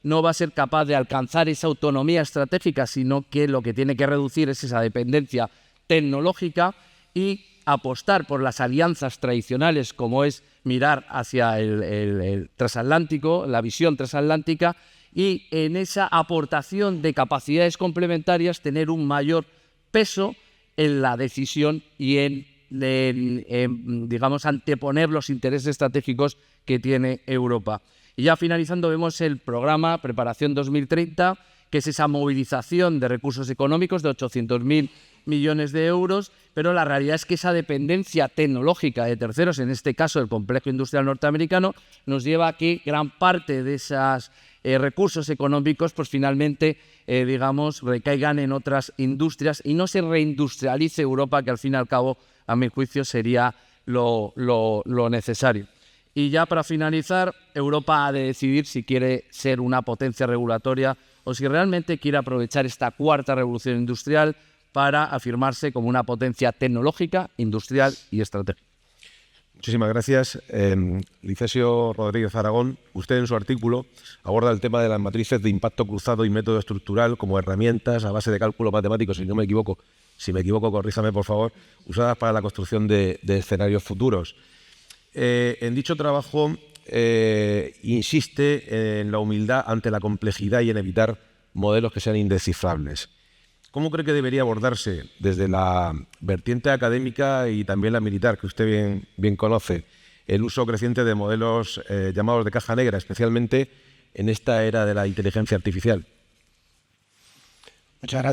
no va a ser capaz de alcanzar esa autonomía estratégica, sino que lo que tiene que reducir es esa dependencia tecnológica, y apostar por las alianzas tradicionales, como es mirar hacia el transatlántico, la visión transatlántica, y en esa aportación de capacidades complementarias tener un mayor peso en la decisión y digamos, anteponer los intereses estratégicos que tiene Europa. Y ya finalizando, vemos el programa Preparación 2030, que es esa movilización de recursos económicos de 800.000 millones de euros, pero la realidad es que esa dependencia tecnológica de terceros, en este caso el complejo industrial norteamericano, nos lleva a que gran parte de esos recursos económicos pues finalmente digamos, recaigan en otras industrias y no se reindustrialice Europa, que al fin y al cabo, a mi juicio, sería lo necesario. Y ya para finalizar, Europa ha de decidir si quiere ser una potencia regulatoria o si realmente quiere aprovechar esta cuarta revolución industrial para afirmarse como una potencia tecnológica, industrial y estratégica. Muchísimas gracias. Licesio Rodríguez Aragón, usted en su artículo aborda el tema de las matrices de impacto cruzado y método estructural como herramientas a base de cálculo matemático, si no me equivoco, corríjame por favor, usadas para la construcción de escenarios futuros. En dicho trabajo insiste en la humildad ante la complejidad y en evitar modelos que sean indescifrables. ¿Cómo cree que debería abordarse desde la vertiente académica y también la militar, que usted bien conoce, el uso creciente de modelos llamados de caja negra, especialmente en esta era de la inteligencia artificial? Muchas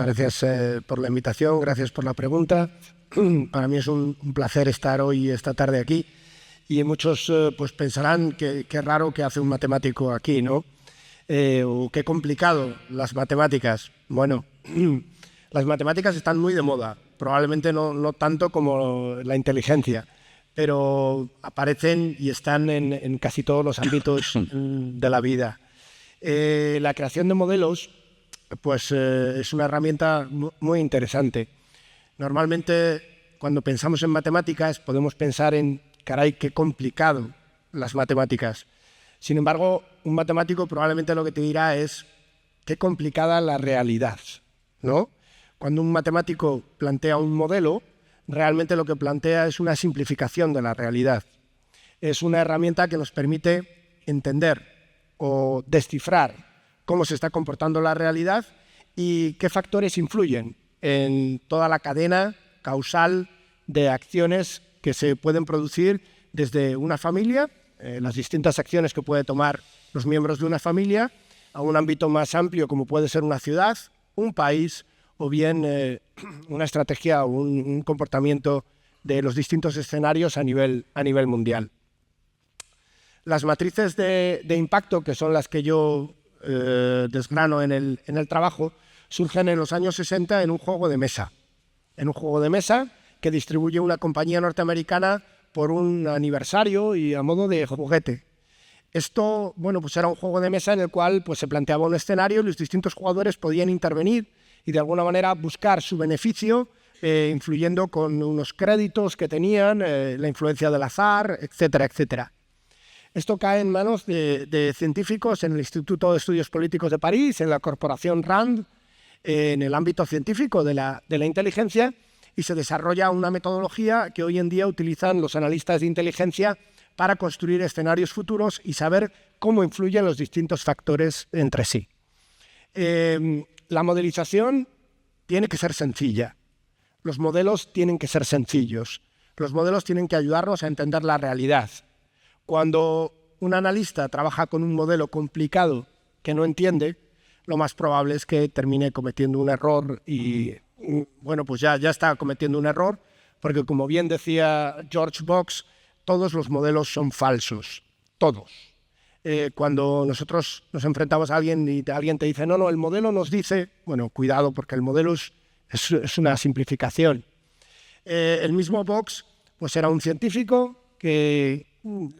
gracias por la invitación, gracias por la pregunta. Para mí es un placer estar hoy, esta tarde aquí, y muchos pues pensarán que raro que hace un matemático aquí, ¿no? O qué complicado las matemáticas. Bueno, las matemáticas están muy de moda, probablemente no tanto como la inteligencia, pero aparecen y están en casi todos los ámbitos de la vida. La creación de modelos pues, es una herramienta muy interesante. Normalmente, cuando pensamos en matemáticas, podemos pensar en, caray, qué complicado las matemáticas. Sin embargo, un matemático probablemente lo que te dirá es qué complicada la realidad, ¿no? Cuando un matemático plantea un modelo, realmente lo que plantea es una simplificación de la realidad. Es una herramienta que nos permite entender o descifrar cómo se está comportando la realidad y qué factores influyen en toda la cadena causal de acciones que se pueden producir desde una familia, las distintas acciones que puede tomar los miembros de una familia, a un ámbito más amplio como puede ser una ciudad, un país o bien una estrategia o un comportamiento de los distintos escenarios a nivel mundial. Las matrices de impacto, que son las que yo desgrano en el trabajo, surgen en los años 60 en un juego de mesa. En un juego de mesa que distribuye una compañía norteamericana por un aniversario y a modo de juguete. Esto, bueno, pues era un juego de mesa en el cual pues, se planteaba un escenario y los distintos jugadores podían intervenir y de alguna manera buscar su beneficio, influyendo con unos créditos que tenían, la influencia del azar, etcétera, etcétera. Esto cae en manos de científicos en el Instituto de Estudios Políticos de París, en la corporación RAND, en el ámbito científico de la inteligencia, y se desarrolla una metodología que hoy en día utilizan los analistas de inteligencia para construir escenarios futuros y saber cómo influyen los distintos factores entre sí. La modelización tiene que ser sencilla. Los modelos tienen que ser sencillos. Los modelos tienen que ayudarnos a entender la realidad. Cuando un analista trabaja con un modelo complicado que no entiende, lo más probable es que termine cometiendo un error y, bueno, pues ya está cometiendo un error, porque como bien decía George Box, todos los modelos son falsos, todos. Cuando nosotros nos enfrentamos a alguien y alguien te dice, no, el modelo nos dice, bueno, cuidado, porque el modelo es una simplificación. El mismo Box pues era un científico que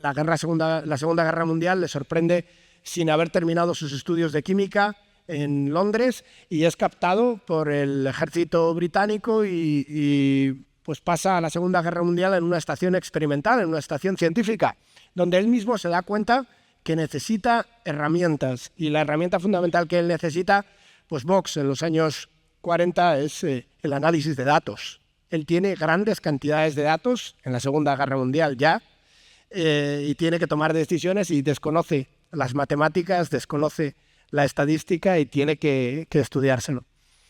la Segunda Guerra Mundial le sorprende sin haber terminado sus estudios de química en Londres y es captado por el ejército británico y pues pasa a la Segunda Guerra Mundial en una estación experimental, en una estación científica, donde él mismo se da cuenta que necesita herramientas y la herramienta fundamental que él necesita, pues Box en los años 40 es el análisis de datos. Él tiene grandes cantidades de datos en la Segunda Guerra Mundial ya, y tiene que tomar decisiones y desconoce las matemáticas, desconoce la estadística y tiene que estudiárselo.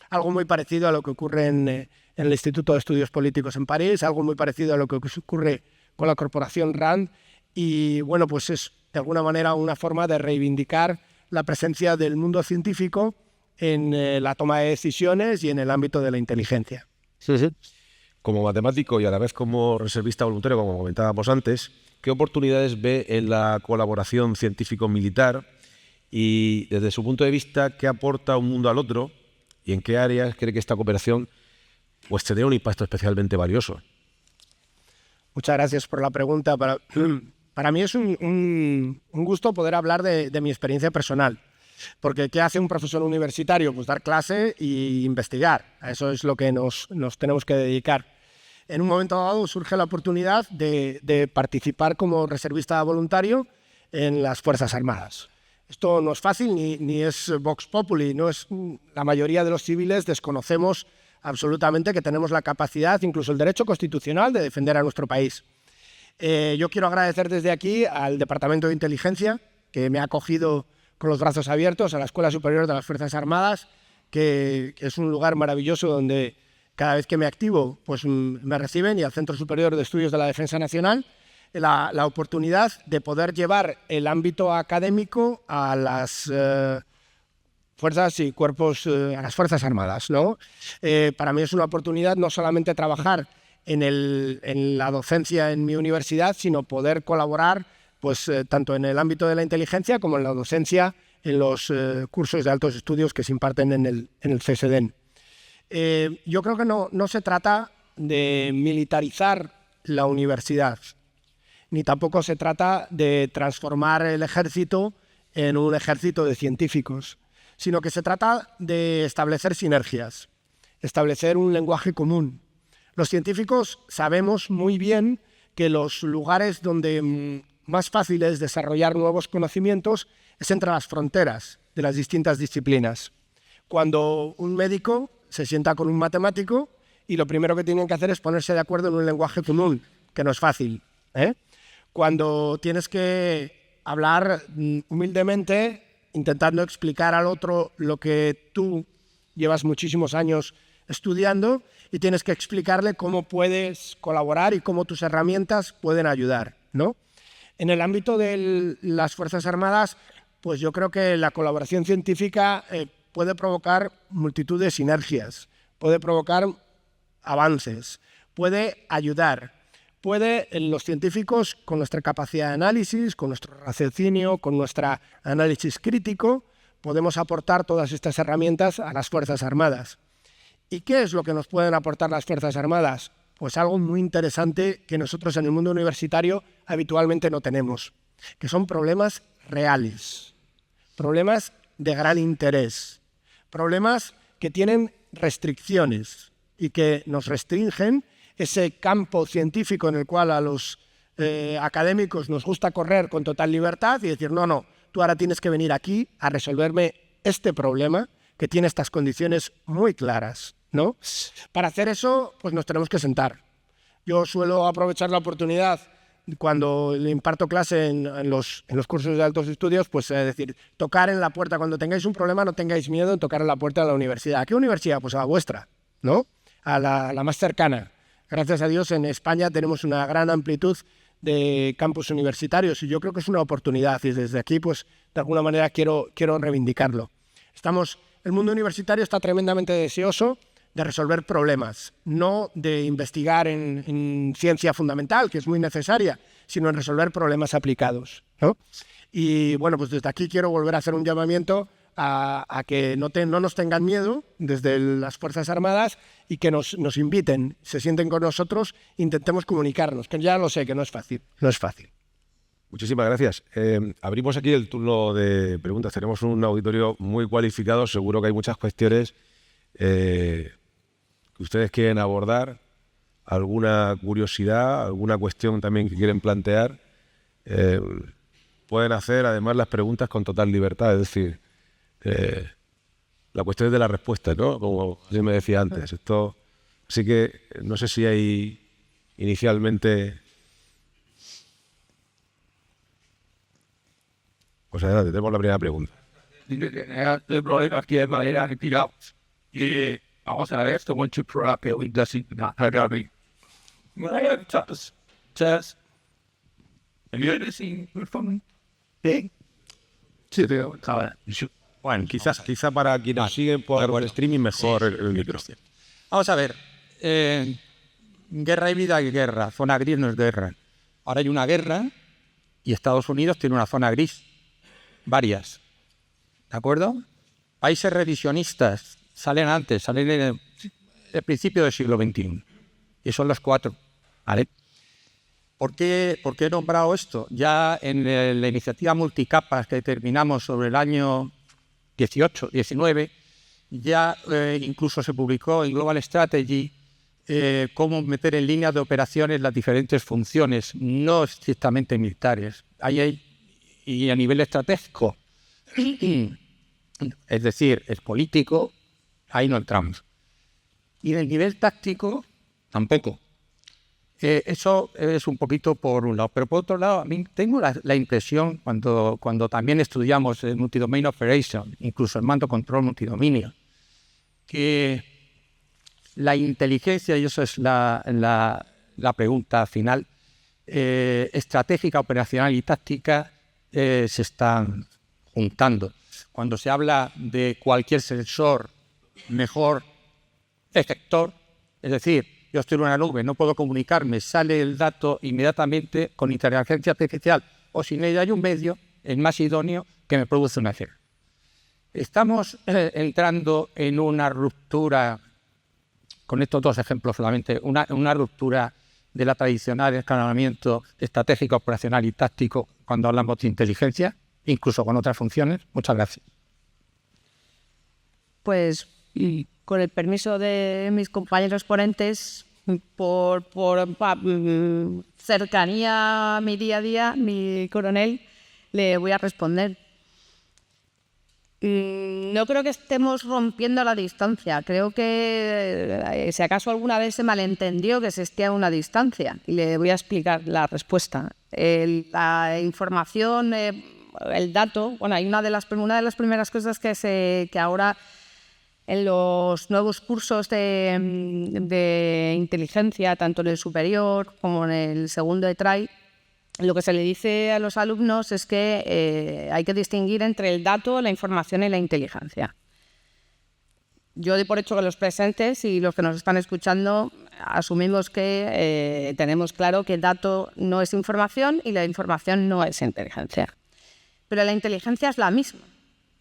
Algo muy parecido a lo que ocurre en el Instituto de Estudios Políticos en París, algo muy parecido a lo que ocurre con la corporación RAND, y bueno, pues es de alguna manera una forma de reivindicar la presencia del mundo científico en la toma de decisiones y en el ámbito de la inteligencia. Sí, sí. Como matemático y a la vez como reservista voluntario, como comentábamos antes, ¿qué oportunidades ve en la colaboración científico-militar y desde su punto de vista qué aporta un mundo al otro y en qué áreas cree que esta cooperación pues tendría un impacto especialmente valioso? Muchas gracias por la pregunta. Para mí es un gusto poder hablar de mi experiencia personal, porque ¿qué hace un profesor universitario? Pues dar clase e investigar. A eso es lo que nos tenemos que dedicar. En un momento dado surge la oportunidad de participar como reservista voluntario en las Fuerzas Armadas. Esto no es fácil ni es vox populi, la mayoría de los civiles desconocemos absolutamente que tenemos la capacidad, incluso el derecho constitucional, de defender a nuestro país. Yo quiero agradecer desde aquí al Departamento de Inteligencia, que me ha acogido con los brazos abiertos, a la Escuela Superior de las Fuerzas Armadas, que es un lugar maravilloso donde cada vez que me activo pues me reciben, y al Centro Superior de Estudios de la Defensa Nacional, la oportunidad de poder llevar el ámbito académico a las fuerzas y cuerpos, a las Fuerzas Armadas, ¿no? Para mí es una oportunidad no solamente trabajar en la docencia en mi universidad, sino poder colaborar pues, tanto en el ámbito de la inteligencia como en la docencia en los cursos de altos estudios que se imparten en el CSDEN. Yo creo que no se trata de militarizar la universidad, ni tampoco se trata de transformar el ejército en un ejército de científicos, sino que se trata de establecer sinergias, establecer un lenguaje común. Los científicos sabemos muy bien que los lugares donde más fácil es desarrollar nuevos conocimientos es entre las fronteras de las distintas disciplinas. Cuando un médico se sienta con un matemático y lo primero que tienen que hacer es ponerse de acuerdo en un lenguaje común, que no es fácil, ¿eh? Cuando tienes que hablar humildemente, intentando explicar al otro lo que tú llevas muchísimos años estudiando, y tienes que explicarle cómo puedes colaborar y cómo tus herramientas pueden ayudar, ¿no? En el ámbito de las Fuerzas Armadas, pues yo creo que la colaboración científica puede provocar multitud de sinergias, puede provocar avances, puede ayudar. Los científicos, con nuestra capacidad de análisis, con nuestro raciocinio, con nuestro análisis crítico, podemos aportar todas estas herramientas a las Fuerzas Armadas. ¿Y qué es lo que nos pueden aportar las Fuerzas Armadas? Pues algo muy interesante que nosotros en el mundo universitario habitualmente no tenemos, que son problemas reales, problemas de gran interés, problemas que tienen restricciones y que nos restringen ese campo científico en el cual a los académicos nos gusta correr con total libertad y decir, no, tú ahora tienes que venir aquí a resolverme este problema que tiene estas condiciones muy claras, ¿no? Para hacer eso, pues nos tenemos que sentar. Yo suelo aprovechar la oportunidad cuando le imparto clase en los cursos de altos estudios, pues decir, tocar en la puerta. Cuando tengáis un problema, no tengáis miedo en tocar en la puerta de la universidad. ¿A qué universidad? Pues a la vuestra, ¿no? A la más cercana. Gracias a Dios, en España tenemos una gran amplitud de campus universitarios y yo creo que es una oportunidad, y desde aquí, pues, de alguna manera quiero reivindicarlo. El mundo universitario está tremendamente deseoso de resolver problemas, no de investigar en ciencia fundamental, que es muy necesaria, sino en resolver problemas aplicados, ¿no? Y bueno, pues desde aquí quiero volver a hacer un llamamiento a que no nos tengan miedo desde las Fuerzas Armadas y que nos inviten, se sienten con nosotros, intentemos comunicarnos, que ya lo sé que no es fácil. Muchísimas gracias. Abrimos aquí el turno de preguntas. Tenemos un auditorio muy cualificado, seguro que hay muchas cuestiones que ustedes quieren abordar, alguna curiosidad, alguna cuestión también que quieren plantear. Pueden hacer además las preguntas con total libertad, es decir, la cuestión es de la respuesta, ¿no? Como yo me decía antes, esto Así que no sé si hay inicialmente... Pues adelante, tenemos la primera pregunta. El problema aquí es manera de tirar. Y vamos a ver esto mucho para que hoy decir nada. Chas. ¿Viene sin informe? Sí, veo. Bueno, quizá para quienes nos siguen por streaming mejor el micro. Vamos a ver. Guerra híbrida y guerra. Zona gris no es guerra. Ahora hay una guerra y Estados Unidos tiene una zona gris. Varias. ¿De acuerdo? Países revisionistas salen en el principio del siglo XXI. Y son los 4. ¿Vale? ¿Por qué he nombrado esto? Ya en la iniciativa multicapas que terminamos sobre el año 18, 19, ya incluso se publicó en Global Strategy cómo meter en línea de operaciones las diferentes funciones, no estrictamente militares. Y a nivel estratégico, es decir, es político, ahí no entramos. Y en el nivel táctico, tampoco. Eso es un poquito por un lado. Pero por otro lado, a mí tengo la impresión, cuando también estudiamos el Multidomain Operation, incluso el mando control multidominio, que la inteligencia, y eso es la pregunta final, estratégica, operacional y táctica, se están juntando. Cuando se habla de cualquier sensor mejor efector, es decir, yo estoy en una nube, no puedo comunicarme, sale el dato inmediatamente con inteligencia artificial o sin ella hay un medio, el más idóneo, que me produce una acción. Estamos entrando en una ruptura, con estos 2 ejemplos solamente, una ruptura de la tradicional escalonamiento estratégico, operacional y táctico cuando hablamos de inteligencia, incluso con otras funciones. Muchas gracias. Pues, con el permiso de mis compañeros ponentes, por cercanía a mi día a día, mi coronel, le voy a responder. No creo que estemos rompiendo la distancia. Creo que, si acaso alguna vez se malentendió que existía una distancia, y le voy a explicar la respuesta. La información, el dato, bueno, hay una de las primeras cosas que ahora en los nuevos cursos de inteligencia, tanto en el superior como en el segundo de TRAI, lo que se le dice a los alumnos es que hay que distinguir entre el dato, la información y la inteligencia. Yo doy por hecho que los presentes y los que nos están escuchando asumimos que tenemos claro que dato no es información y la información no es inteligencia. Pero la inteligencia es la misma.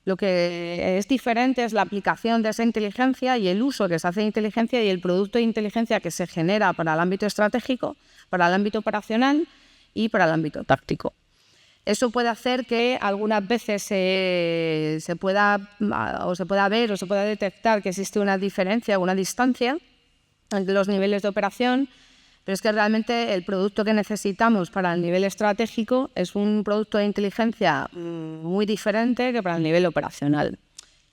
Lo que es diferente es la aplicación de esa inteligencia y el uso que se hace de inteligencia y el producto de inteligencia que se genera para el ámbito estratégico, para el ámbito operacional y para el ámbito táctico. Eso puede hacer que algunas veces se pueda ver o se pueda detectar que existe una diferencia o una distancia entre los niveles de operación, pero es que realmente el producto que necesitamos para el nivel estratégico es un producto de inteligencia muy diferente que para el nivel operacional.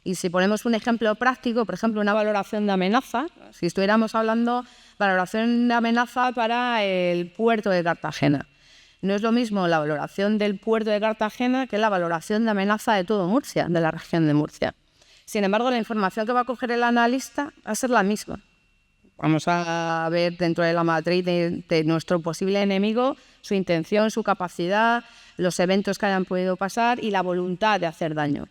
Y si ponemos un ejemplo práctico, por ejemplo, una valoración de amenaza, si estuviéramos hablando de valoración de amenaza para el puerto de Cartagena, no es lo mismo la valoración del puerto de Cartagena que la valoración de amenaza de todo Murcia, de la región de Murcia. Sin embargo, la información que va a coger el analista va a ser la misma. Vamos a ver dentro de la matriz de nuestro posible enemigo su intención, su capacidad, los eventos que hayan podido pasar y la voluntad de hacer daño.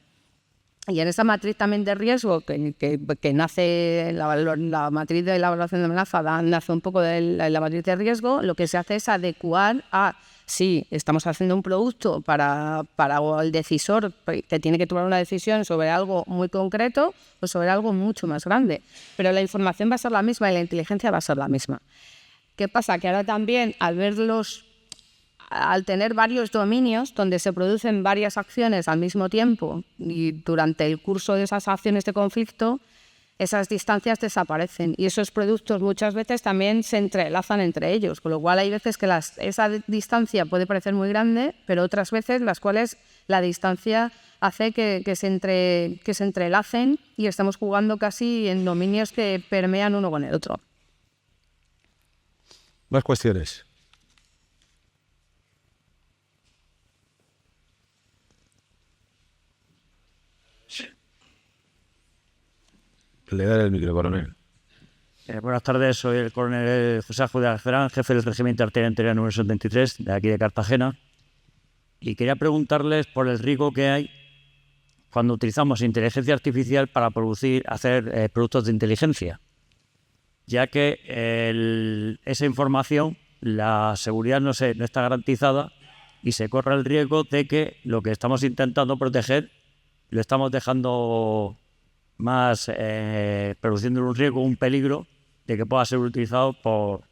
Y en esa matriz también de riesgo que nace la matriz de la evaluación de amenaza, nace un poco de la matriz de riesgo, lo que se hace es adecuar a si estamos haciendo un producto para el decisor que tiene que tomar una decisión sobre algo muy concreto o sobre algo mucho más grande. Pero la información va a ser la misma y la inteligencia va a ser la misma. ¿Qué pasa? Que ahora también al tener varios dominios donde se producen varias acciones al mismo tiempo y durante el curso de esas acciones de conflicto, esas distancias desaparecen y esos productos muchas veces también se entrelazan entre ellos, con lo cual hay veces que esa distancia puede parecer muy grande, pero otras veces las cuales la distancia hace que se entrelacen y estamos jugando casi en dominios que permean uno con el otro. Más cuestiones. Le daré el micro, coronel. Buenas tardes, soy el coronel José Ángel de Alcerán, jefe del Regimiento de Artillería Interior número 73, de aquí de Cartagena. Y quería preguntarles por el riesgo que hay cuando utilizamos inteligencia artificial para hacer productos de inteligencia, ya que esa información, la seguridad no está garantizada y se corre el riesgo de que lo que estamos intentando proteger lo estamos dejando más, produciendo un riesgo, un peligro de que pueda ser utilizado por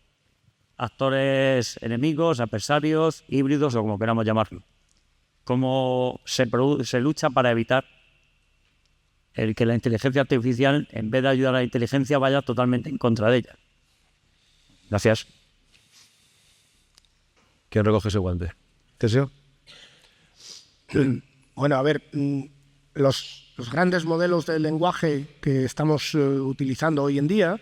actores enemigos, adversarios, híbridos o como queramos llamarlo. ¿Cómo se lucha para evitar que la inteligencia artificial, en vez de ayudar a la inteligencia, vaya totalmente en contra de ella? Gracias. ¿Quién recoge ese guante? ¿Teseo? Bueno, a ver, los grandes modelos de lenguaje que estamos utilizando hoy en día,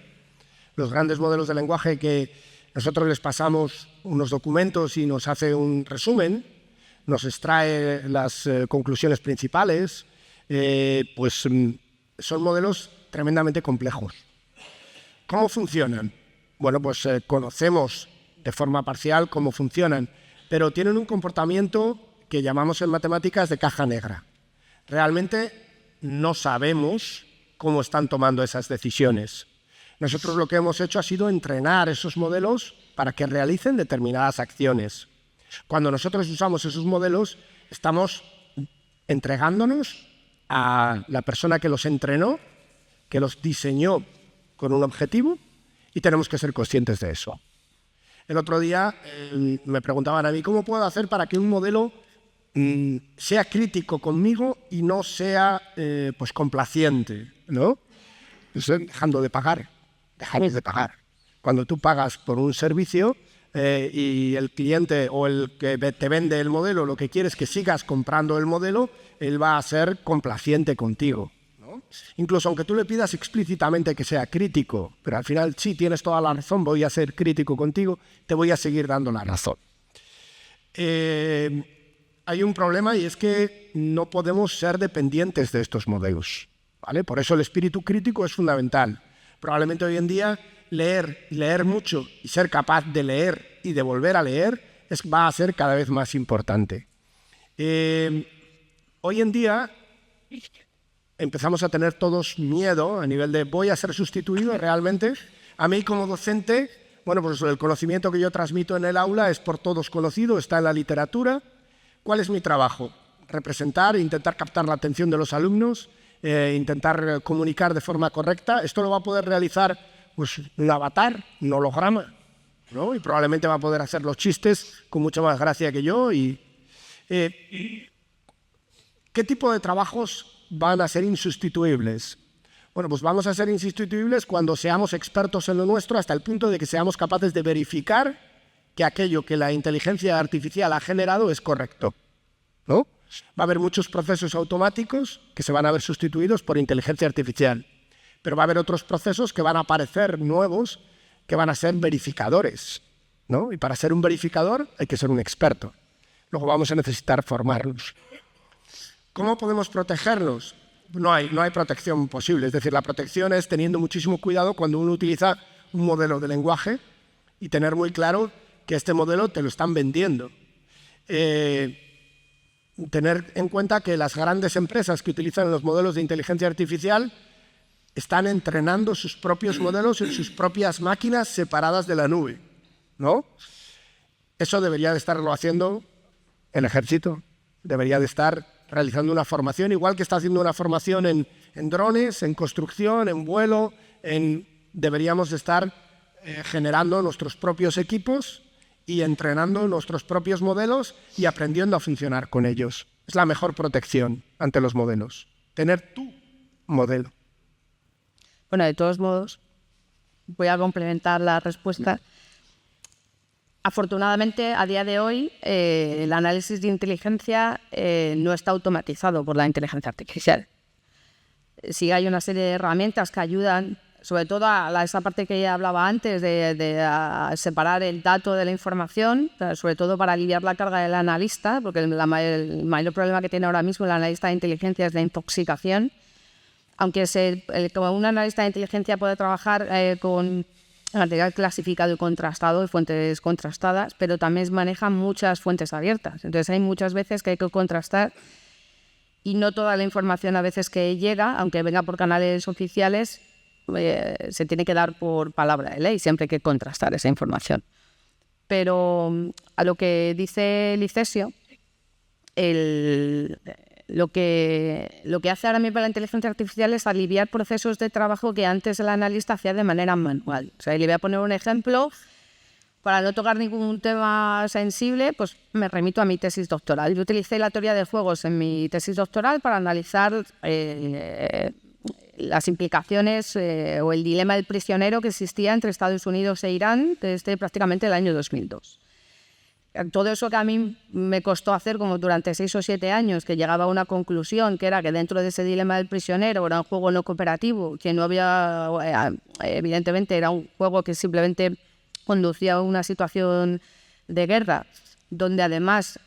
los grandes modelos de lenguaje que nosotros les pasamos unos documentos y nos hace un resumen, nos extrae las conclusiones principales, pues son modelos tremendamente complejos. ¿Cómo funcionan? Bueno, pues conocemos de forma parcial cómo funcionan, pero tienen un comportamiento que llamamos en matemáticas de caja negra. Realmente no sabemos cómo están tomando esas decisiones. Nosotros lo que hemos hecho ha sido entrenar esos modelos para que realicen determinadas acciones. Cuando nosotros usamos esos modelos, estamos entregándonos a la persona que los entrenó, que los diseñó con un objetivo, y tenemos que ser conscientes de eso. El otro día me preguntaban a mí, ¿cómo puedo hacer para que un modelo sea crítico conmigo y no sea pues complaciente, ¿no? Dejando de pagar, dejaréis de pagar. Cuando tú pagas por un servicio y el cliente o el que te vende el modelo lo que quiere es que sigas comprando el modelo, él va a ser complaciente contigo, ¿no? Incluso aunque tú le pidas explícitamente que sea crítico, pero al final sí, tienes toda la razón, voy a ser crítico contigo, te voy a seguir dando la razón. Hay un problema y es que no podemos ser dependientes de estos modelos, ¿vale? Por eso el espíritu crítico es fundamental. Probablemente hoy en día leer mucho y ser capaz de leer y de volver a leer va a ser cada vez más importante. Hoy en día empezamos a tener todos miedo a nivel de voy a ser sustituido realmente. A mí como docente, bueno, pues el conocimiento que yo transmito en el aula es por todos conocido, está en la literatura. ¿Cuál es mi trabajo? Representar, intentar captar la atención de los alumnos, intentar comunicar de forma correcta. Esto lo va a poder realizar pues, un avatar, un holograma, ¿no? Y probablemente va a poder hacer los chistes con mucha más gracia que yo. ¿Qué tipo de trabajos van a ser insustituibles? Bueno, pues vamos a ser insustituibles cuando seamos expertos en lo nuestro hasta el punto de que seamos capaces de verificar que aquello que la inteligencia artificial ha generado es correcto, ¿no? Va a haber muchos procesos automáticos que se van a ver sustituidos por inteligencia artificial, pero va a haber otros procesos que van a aparecer nuevos que van a ser verificadores, ¿no? Y para ser un verificador hay que ser un experto. Luego vamos a necesitar formarlos. ¿Cómo podemos protegerlos? No hay protección posible. Es decir, la protección es teniendo muchísimo cuidado cuando uno utiliza un modelo de lenguaje y tener muy claro que este modelo te lo están vendiendo. Tener en cuenta que las grandes empresas que utilizan los modelos de inteligencia artificial están entrenando sus propios modelos en sus propias máquinas separadas de la nube, ¿no? Eso debería de estarlo haciendo el ejército, debería de estar realizando una formación, igual que está haciendo una formación en drones, en construcción, en vuelo, deberíamos de estar generando nuestros propios equipos y entrenando nuestros propios modelos y aprendiendo a funcionar con ellos. Es la mejor protección ante los modelos, tener tu modelo. Bueno, de todos modos, voy a complementar la respuesta. Afortunadamente, a día de hoy, el análisis de inteligencia no está automatizado por la inteligencia artificial. Sí hay una serie de herramientas que ayudan, sobre todo a esa parte que ya hablaba antes de separar el dato de la información, sobre todo para aliviar la carga del analista, porque el mayor problema que tiene ahora mismo el analista de inteligencia es la intoxicación. Aunque como un analista de inteligencia puede trabajar con material clasificado y contrastado, y fuentes contrastadas, pero también maneja muchas fuentes abiertas. Entonces hay muchas veces que hay que contrastar y no toda la información a veces que llega, aunque venga por canales oficiales, se tiene que dar por palabra de ley, siempre hay que contrastar esa información. Pero a lo que dice Licesio, lo que hace ahora mismo la inteligencia artificial es aliviar procesos de trabajo que antes el analista hacía de manera manual. O sea, y le voy a poner un ejemplo. Para no tocar ningún tema sensible, pues me remito a mi tesis doctoral. Yo utilicé la teoría de juegos en mi tesis doctoral para analizar las implicaciones o el dilema del prisionero que existía entre Estados Unidos e Irán desde prácticamente el año 2002. Todo eso que a mí me costó hacer como durante 6 o 7 años, que llegaba a una conclusión, que era que dentro de ese dilema del prisionero era un juego no cooperativo, que no había, evidentemente era un juego que simplemente conducía a una situación de guerra, donde además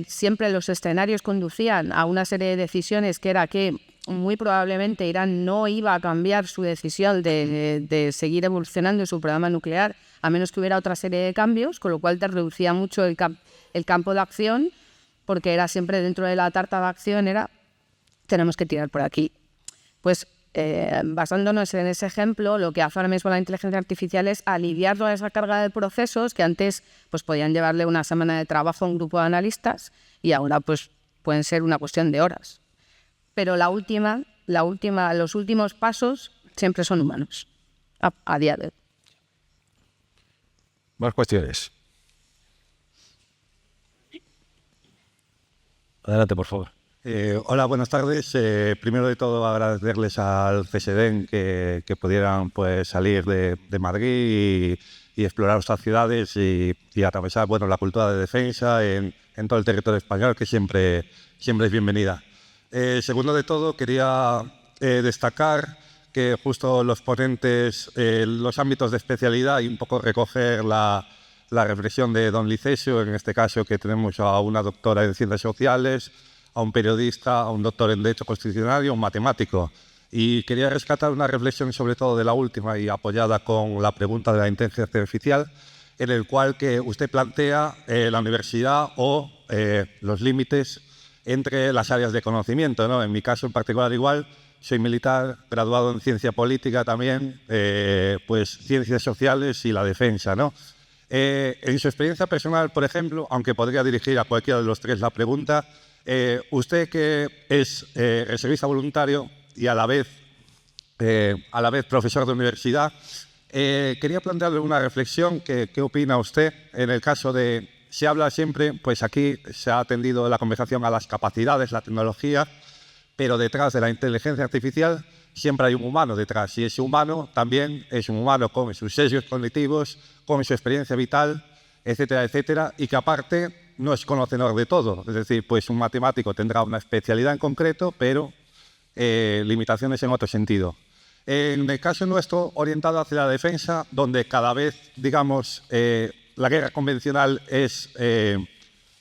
siempre los escenarios conducían a una serie de decisiones, que era que muy probablemente Irán no iba a cambiar su decisión de seguir evolucionando en su programa nuclear, a menos que hubiera otra serie de cambios, con lo cual te reducía mucho el campo de acción, porque era siempre dentro de la tarta de acción, tenemos que tirar por aquí. Pues basándonos en ese ejemplo, lo que hace ahora mismo la inteligencia artificial es aliviar toda esa carga de procesos que antes pues, podían llevarle una semana de trabajo a un grupo de analistas y ahora pues, pueden ser una cuestión de horas. Pero los últimos pasos siempre son humanos, a día de hoy. Más cuestiones. Adelante, por favor. Hola, buenas tardes. Primero de todo, agradecerles al CSDEN que pudieran pues, salir de Madrid y explorar otras ciudades y atravesar la cultura de defensa en todo el territorio español, que siempre es bienvenida. Segundo de todo, quería destacar que justo los ponentes, los ámbitos de especialidad y un poco recoger la reflexión de don Licesio, en este caso que tenemos a una doctora en Ciencias Sociales, a un periodista, a un doctor en Derecho Constitucional y a un matemático. Y quería rescatar una reflexión sobre todo de la última y apoyada con la pregunta de la inteligencia artificial, en el cual que usted plantea la universidad o los límites entre las áreas de conocimiento, ¿no? En mi caso en particular igual, soy militar, graduado en ciencia política también, pues ciencias sociales y la defensa, ¿no? En su experiencia personal, por ejemplo, aunque podría dirigir a cualquiera de los tres la pregunta, usted que es reservista voluntario y a la vez profesor de universidad, quería plantearle una reflexión. ¿Qué opina usted en el caso de, se habla siempre, pues aquí se ha atendido la conversación a las capacidades, la tecnología, pero detrás de la inteligencia artificial siempre hay un humano detrás, y ese humano también es un humano con sus sesgos cognitivos, con su experiencia vital, etcétera, etcétera, y que aparte no es conocedor de todo. Es decir, pues un matemático tendrá una especialidad en concreto, pero limitaciones en otro sentido. En el caso nuestro, orientado hacia la defensa, donde cada vez, digamos, la guerra convencional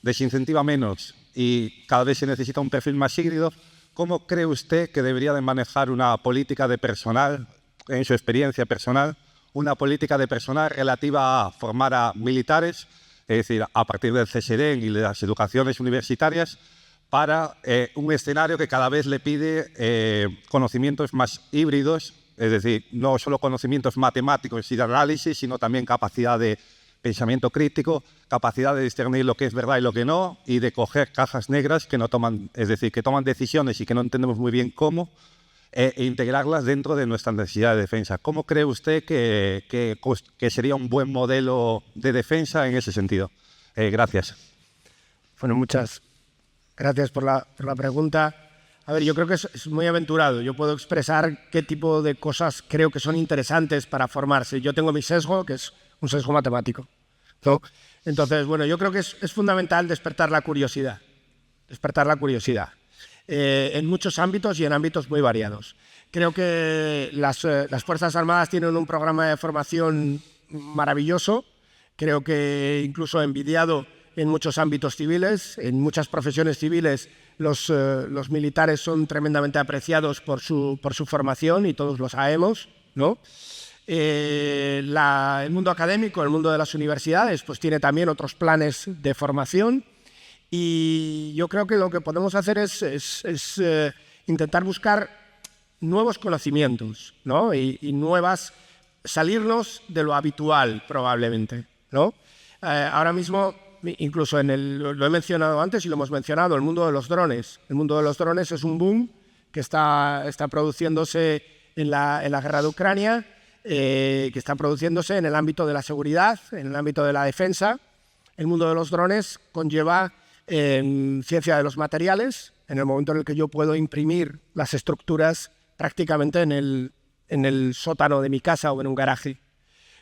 desincentiva menos y cada vez se necesita un perfil más híbrido, ¿cómo cree usted que debería de manejar una política de personal, en su experiencia personal, una política de personal relativa a formar a militares, es decir, a partir del CSDEN y de las educaciones universitarias, para un escenario que cada vez le pide conocimientos más híbridos, es decir, no solo conocimientos matemáticos y de análisis, sino también capacidad de pensamiento crítico, capacidad de discernir lo que es verdad y lo que no, y de coger cajas negras que no toman, es decir, que toman decisiones y que no entendemos muy bien cómo, e integrarlas dentro de nuestra necesidad de defensa. ¿Cómo cree usted que sería un buen modelo de defensa en ese sentido? Gracias. Bueno, muchas gracias por la pregunta. A ver, yo creo que es muy aventurado. Yo puedo expresar qué tipo de cosas creo que son interesantes para formarse. Yo tengo mi sesgo, que es un sesgo matemático, ¿no? Entonces, bueno, yo creo que es fundamental despertar la curiosidad. Despertar la curiosidad. En muchos ámbitos y en ámbitos muy variados. Creo que las Fuerzas Armadas tienen un programa de formación maravilloso. Creo que incluso envidiado en muchos ámbitos civiles, en muchas profesiones civiles. Los militares son tremendamente apreciados por su formación y todos lo sabemos, ¿no? El mundo académico, el mundo de las universidades, pues tiene también otros planes de formación, y yo creo que lo que podemos hacer es intentar buscar nuevos conocimientos, ¿no? y salirnos de lo habitual, probablemente, ¿no? Ahora mismo, incluso lo he mencionado antes y lo hemos mencionado, el mundo de los drones. El mundo de los drones es un boom que está produciéndose en la guerra de Ucrania, que está produciéndose en el ámbito de la seguridad, en el ámbito de la defensa. El mundo de los drones conlleva ciencia de los materiales, en el momento en el que yo puedo imprimir las estructuras prácticamente en el sótano de mi casa o en un garaje.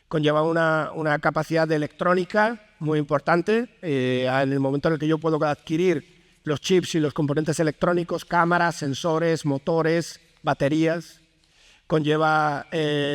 Conlleva una capacidad de electrónica muy importante, en el momento en el que yo puedo adquirir los chips y los componentes electrónicos, cámaras, sensores, motores, baterías. Conlleva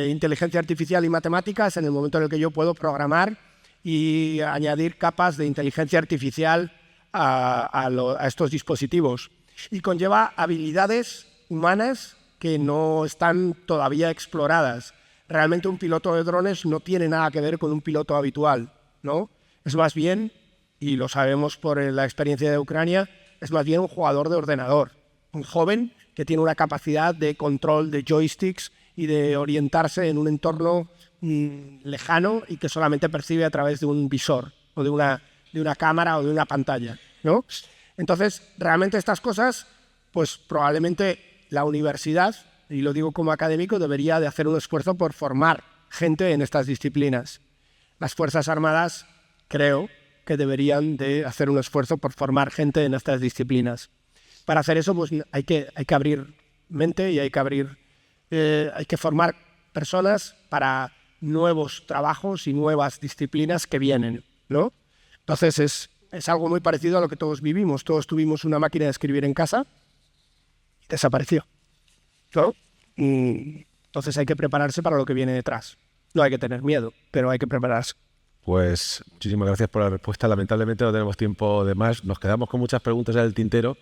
inteligencia artificial y matemáticas, en el momento en el que yo puedo programar y añadir capas de inteligencia artificial a estos dispositivos. Y conlleva habilidades humanas que no están todavía exploradas. Realmente un piloto de drones no tiene nada que ver con un piloto habitual, ¿no? Es más bien, y lo sabemos por la experiencia de Ucrania, es más bien un jugador de ordenador, un joven que tiene una capacidad de control de joysticks y de orientarse en un entorno lejano y que solamente percibe a través de un visor o de una cámara o de una pantalla, ¿no? Entonces, realmente estas cosas, pues probablemente la universidad, y lo digo como académico, debería de hacer un esfuerzo por formar gente en estas disciplinas. Las Fuerzas Armadas creo que deberían de hacer un esfuerzo por formar gente en estas disciplinas. Para hacer eso, pues hay que abrir mente y hay que formar personas para nuevos trabajos y nuevas disciplinas que vienen, ¿no? Entonces es algo muy parecido a lo que todos vivimos. Todos tuvimos una máquina de escribir en casa y desapareció, ¿no? Entonces hay que prepararse para lo que viene detrás. No hay que tener miedo, pero hay que prepararse. Pues muchísimas gracias por la respuesta. Lamentablemente no tenemos tiempo de más. Nos quedamos con muchas preguntas en el tintero.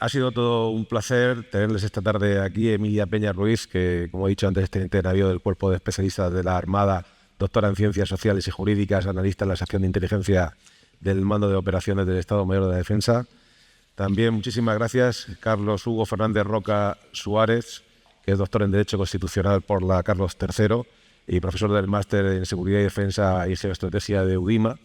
Ha sido todo un placer tenerles esta tarde aquí. Emilia Peña Ruiz, que como he dicho antes, es teniente de navío del Cuerpo de Especialistas de la Armada, doctora en Ciencias Sociales y Jurídicas, analista en la sección de inteligencia del Mando de Operaciones del Estado Mayor de la Defensa. También muchísimas gracias Carlos Hugo Fernández Roca Suárez, que es doctor en Derecho Constitucional por la Carlos III y profesor del Máster en Seguridad y Defensa y Geoestrategia de UDIMA.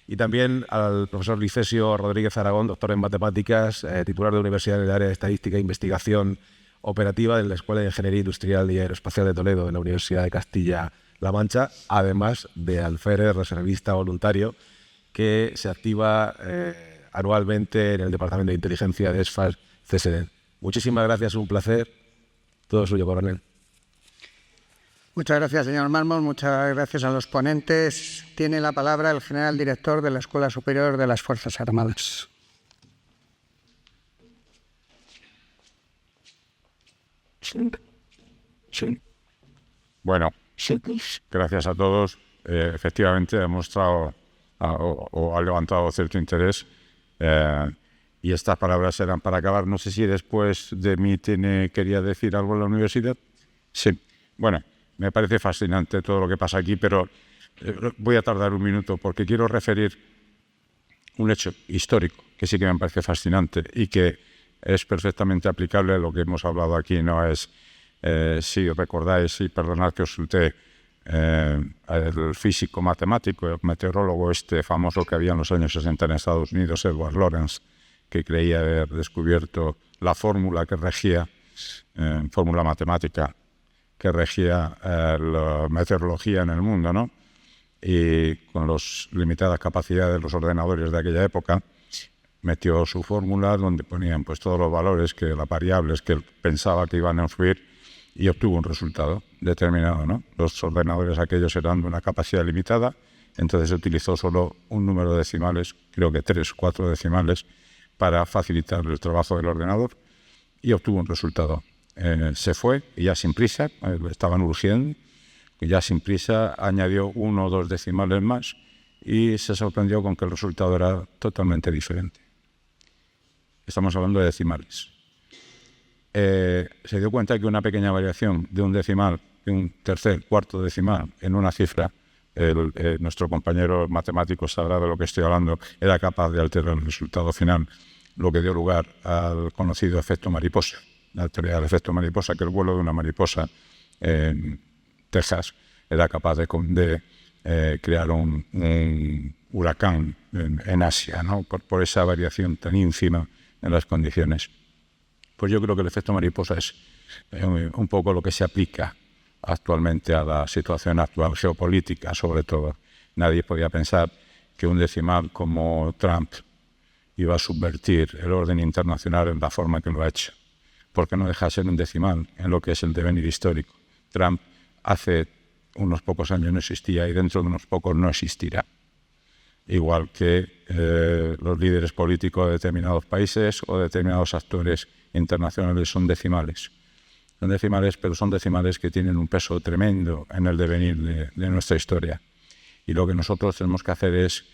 Y también al profesor Licesio Rodríguez Aragón, doctor en Matemáticas, titular de universidad en el área de Estadística e Investigación Operativa de la Escuela de Ingeniería Industrial y Aeroespacial de Toledo de la Universidad de Castilla-La Mancha, además de alférez reservista voluntario que se activa anualmente en el Departamento de Inteligencia de ESFAS CSD. Muchísimas gracias, un placer. Todo suyo, coronel. Muchas gracias, señor Mármol. Muchas gracias a los ponentes. Tiene la palabra el general director de la Escuela Superior de las Fuerzas Armadas. Bueno, gracias a todos. Efectivamente, ha mostrado o ha levantado cierto interés. Y estas palabras eran para acabar. No sé si después de mí quería decir algo en la universidad. Sí. Bueno, me parece fascinante todo lo que pasa aquí, pero voy a tardar un minuto porque quiero referir un hecho histórico que sí que me parece fascinante y que es perfectamente aplicable a lo que hemos hablado aquí. No es, si recordáis, y perdonad que os sulte, el físico matemático, el meteorólogo famoso que había en los años 60 en Estados Unidos, Edward Lorenz, que creía haber descubierto la fórmula que regía, fórmula matemática, que regía la meteorología en el mundo, ¿no? Y con las limitadas capacidades de los ordenadores de aquella época, metió su fórmula donde ponían pues todos los valores, las variables que él pensaba que iban a influir, y obtuvo un resultado determinado, ¿no? Los ordenadores aquellos eran de una capacidad limitada, entonces se utilizó solo un número de decimales, creo que 3 o 4 decimales, para facilitar el trabajo del ordenador, y obtuvo un resultado. se fue y ya sin prisa, estaban urgiendo, y ya sin prisa añadió 1 o 2 decimales más y se sorprendió con que el resultado era totalmente diferente. Estamos hablando de decimales. Se dio cuenta que una pequeña variación de un decimal, de un tercer, cuarto decimal en una cifra, nuestro compañero matemático sabrá de lo que estoy hablando, era capaz de alterar el resultado final, lo que dio lugar al conocido efecto mariposa, la teoría del efecto mariposa, que el vuelo de una mariposa en Texas era capaz de crear un huracán en Asia, ¿no? por esa variación tan ínfima en las condiciones. Pues yo creo que el efecto mariposa es un poco lo que se aplica actualmente a la situación actual geopolítica, sobre todo. Nadie podía pensar que un decimal como Trump iba a subvertir el orden internacional en la forma que lo ha hecho, porque no deja de ser un decimal en lo que es el devenir histórico. Trump hace unos pocos años no existía y dentro de unos pocos no existirá. Igual que los líderes políticos de determinados países o determinados actores internacionales son decimales. Son decimales, pero son decimales que tienen un peso tremendo en el devenir de nuestra historia. Y lo que nosotros tenemos que hacer es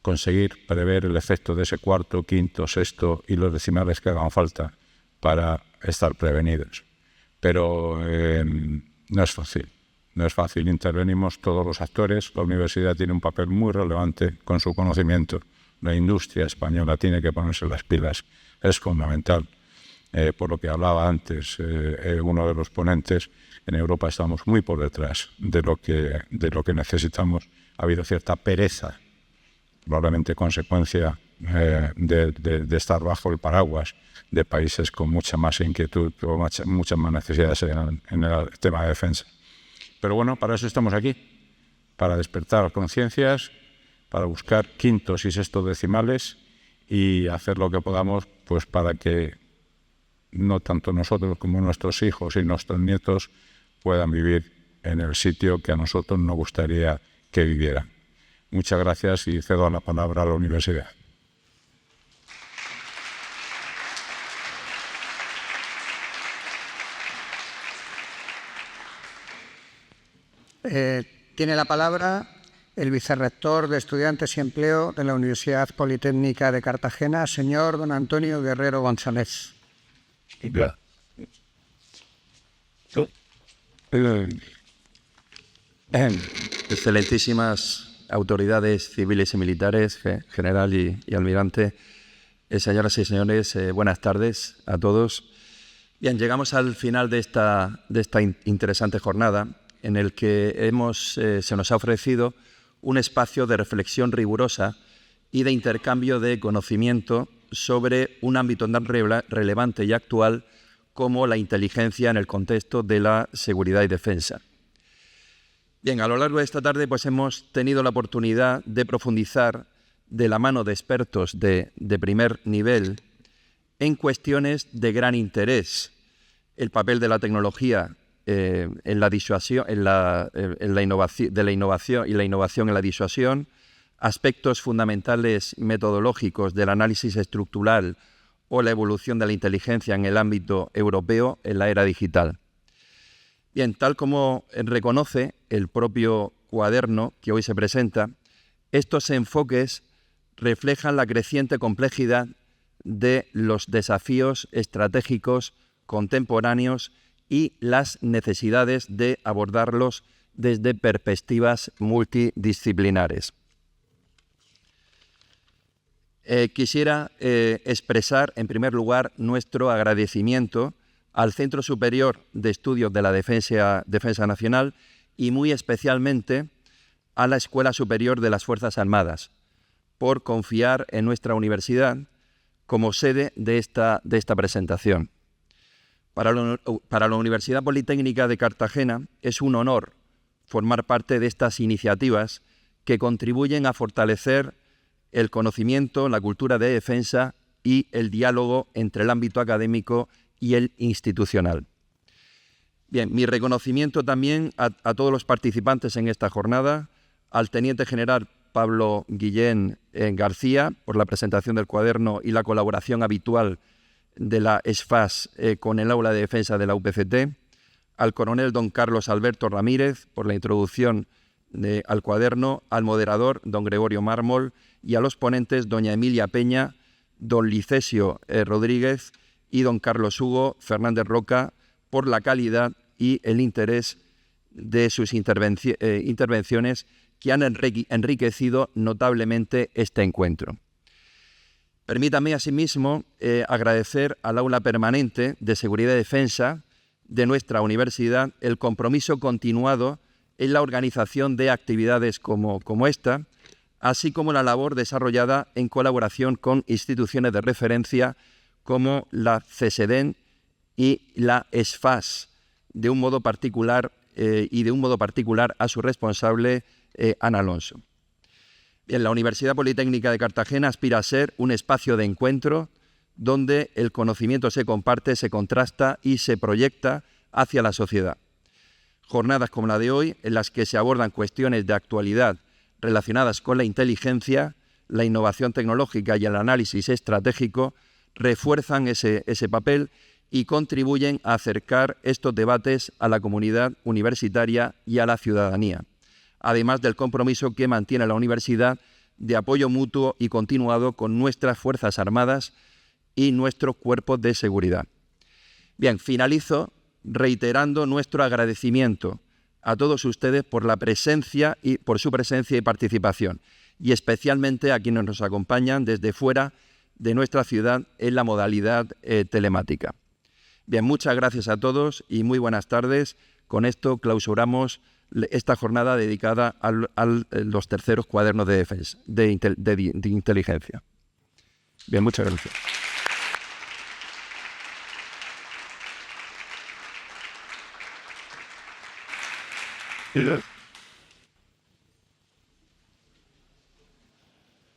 conseguir prever el efecto de ese cuarto, quinto, sexto y los decimales que hagan falta para estar prevenidos. Pero no es fácil. No es fácil. Intervenimos todos los actores. La universidad tiene un papel muy relevante con su conocimiento. La industria española tiene que ponerse las pilas. Es fundamental. Por lo que hablaba antes uno de los ponentes, en Europa estamos muy por detrás de lo que necesitamos. Ha habido cierta pereza, probablemente consecuencia de estar bajo el paraguas de países con mucha más inquietud o muchas más necesidades en el tema de defensa. Pero bueno, para eso estamos aquí, para despertar conciencias, para buscar quintos y sextos decimales y hacer lo que podamos pues para que no tanto nosotros como nuestros hijos y nuestros nietos puedan vivir en el sitio que a nosotros nos gustaría que vivieran. Muchas gracias y cedo la palabra a la universidad. Tiene la palabra el vicerrector de Estudiantes y Empleo de la Universidad Politécnica de Cartagena, señor don Antonio Guerrero González. Excelentísimas autoridades civiles y militares, general y almirante, señoras y señores, buenas tardes a todos. Bien, llegamos al final de esta interesante jornada en el que se nos ha ofrecido un espacio de reflexión rigurosa y de intercambio de conocimiento sobre un ámbito tan relevante y actual como la inteligencia en el contexto de la seguridad y defensa. Bien, a lo largo de esta tarde pues hemos tenido la oportunidad de profundizar de la mano de expertos de primer nivel en cuestiones de gran interés: el papel de la tecnología en la disuasión, en la innovación en la disuasión, aspectos fundamentales metodológicos del análisis estructural o la evolución de la inteligencia en el ámbito europeo en la era digital. Bien, tal como reconoce el propio cuaderno que hoy se presenta, estos enfoques reflejan la creciente complejidad de los desafíos estratégicos contemporáneos y las necesidades de abordarlos desde perspectivas multidisciplinares. Quisiera expresar, en primer lugar, nuestro agradecimiento al Centro Superior de Estudios de la Defensa Nacional y muy especialmente a la Escuela Superior de las Fuerzas Armadas por confiar en nuestra universidad como sede de esta presentación. Para la Universidad Politécnica de Cartagena es un honor formar parte de estas iniciativas que contribuyen a fortalecer el conocimiento, la cultura de defensa y el diálogo entre el ámbito académico y el institucional. Bien, mi reconocimiento también a todos los participantes en esta jornada, al Teniente General Pablo Guillén García por la presentación del cuaderno y la colaboración habitual de la ESFAS con el aula de defensa de la UPCT, al coronel don Carlos Alberto Ramírez por la introducción al cuaderno, al moderador don Gregorio Mármol y a los ponentes doña Emilia Peña, don Licesio Rodríguez y don Carlos Hugo Fernández Roca por la calidad y el interés de sus intervenciones que han enriquecido notablemente este encuentro. Permítame asimismo agradecer al aula permanente de Seguridad y Defensa de nuestra universidad el compromiso continuado en la organización de actividades como esta, así como la labor desarrollada en colaboración con instituciones de referencia como la CSEDEN y la ESFAS, de un modo particular a su responsable, Ana Alonso. Bien, la Universidad Politécnica de Cartagena aspira a ser un espacio de encuentro donde el conocimiento se comparte, se contrasta y se proyecta hacia la sociedad. Jornadas como la de hoy, en las que se abordan cuestiones de actualidad relacionadas con la inteligencia, la innovación tecnológica y el análisis estratégico, refuerzan ese papel y contribuyen a acercar estos debates a la comunidad universitaria y a la ciudadanía, además del compromiso que mantiene la universidad de apoyo mutuo y continuado con nuestras Fuerzas Armadas y nuestros cuerpos de seguridad. Bien, finalizo reiterando nuestro agradecimiento a todos ustedes por la presencia y por su presencia y participación, y especialmente a quienes nos acompañan desde fuera de nuestra ciudad en la modalidad telemática. Bien, muchas gracias a todos y muy buenas tardes. Con esto clausuramos esta jornada dedicada a los terceros cuadernos de defensa, de inteligencia. Bien, muchas gracias. Yeah.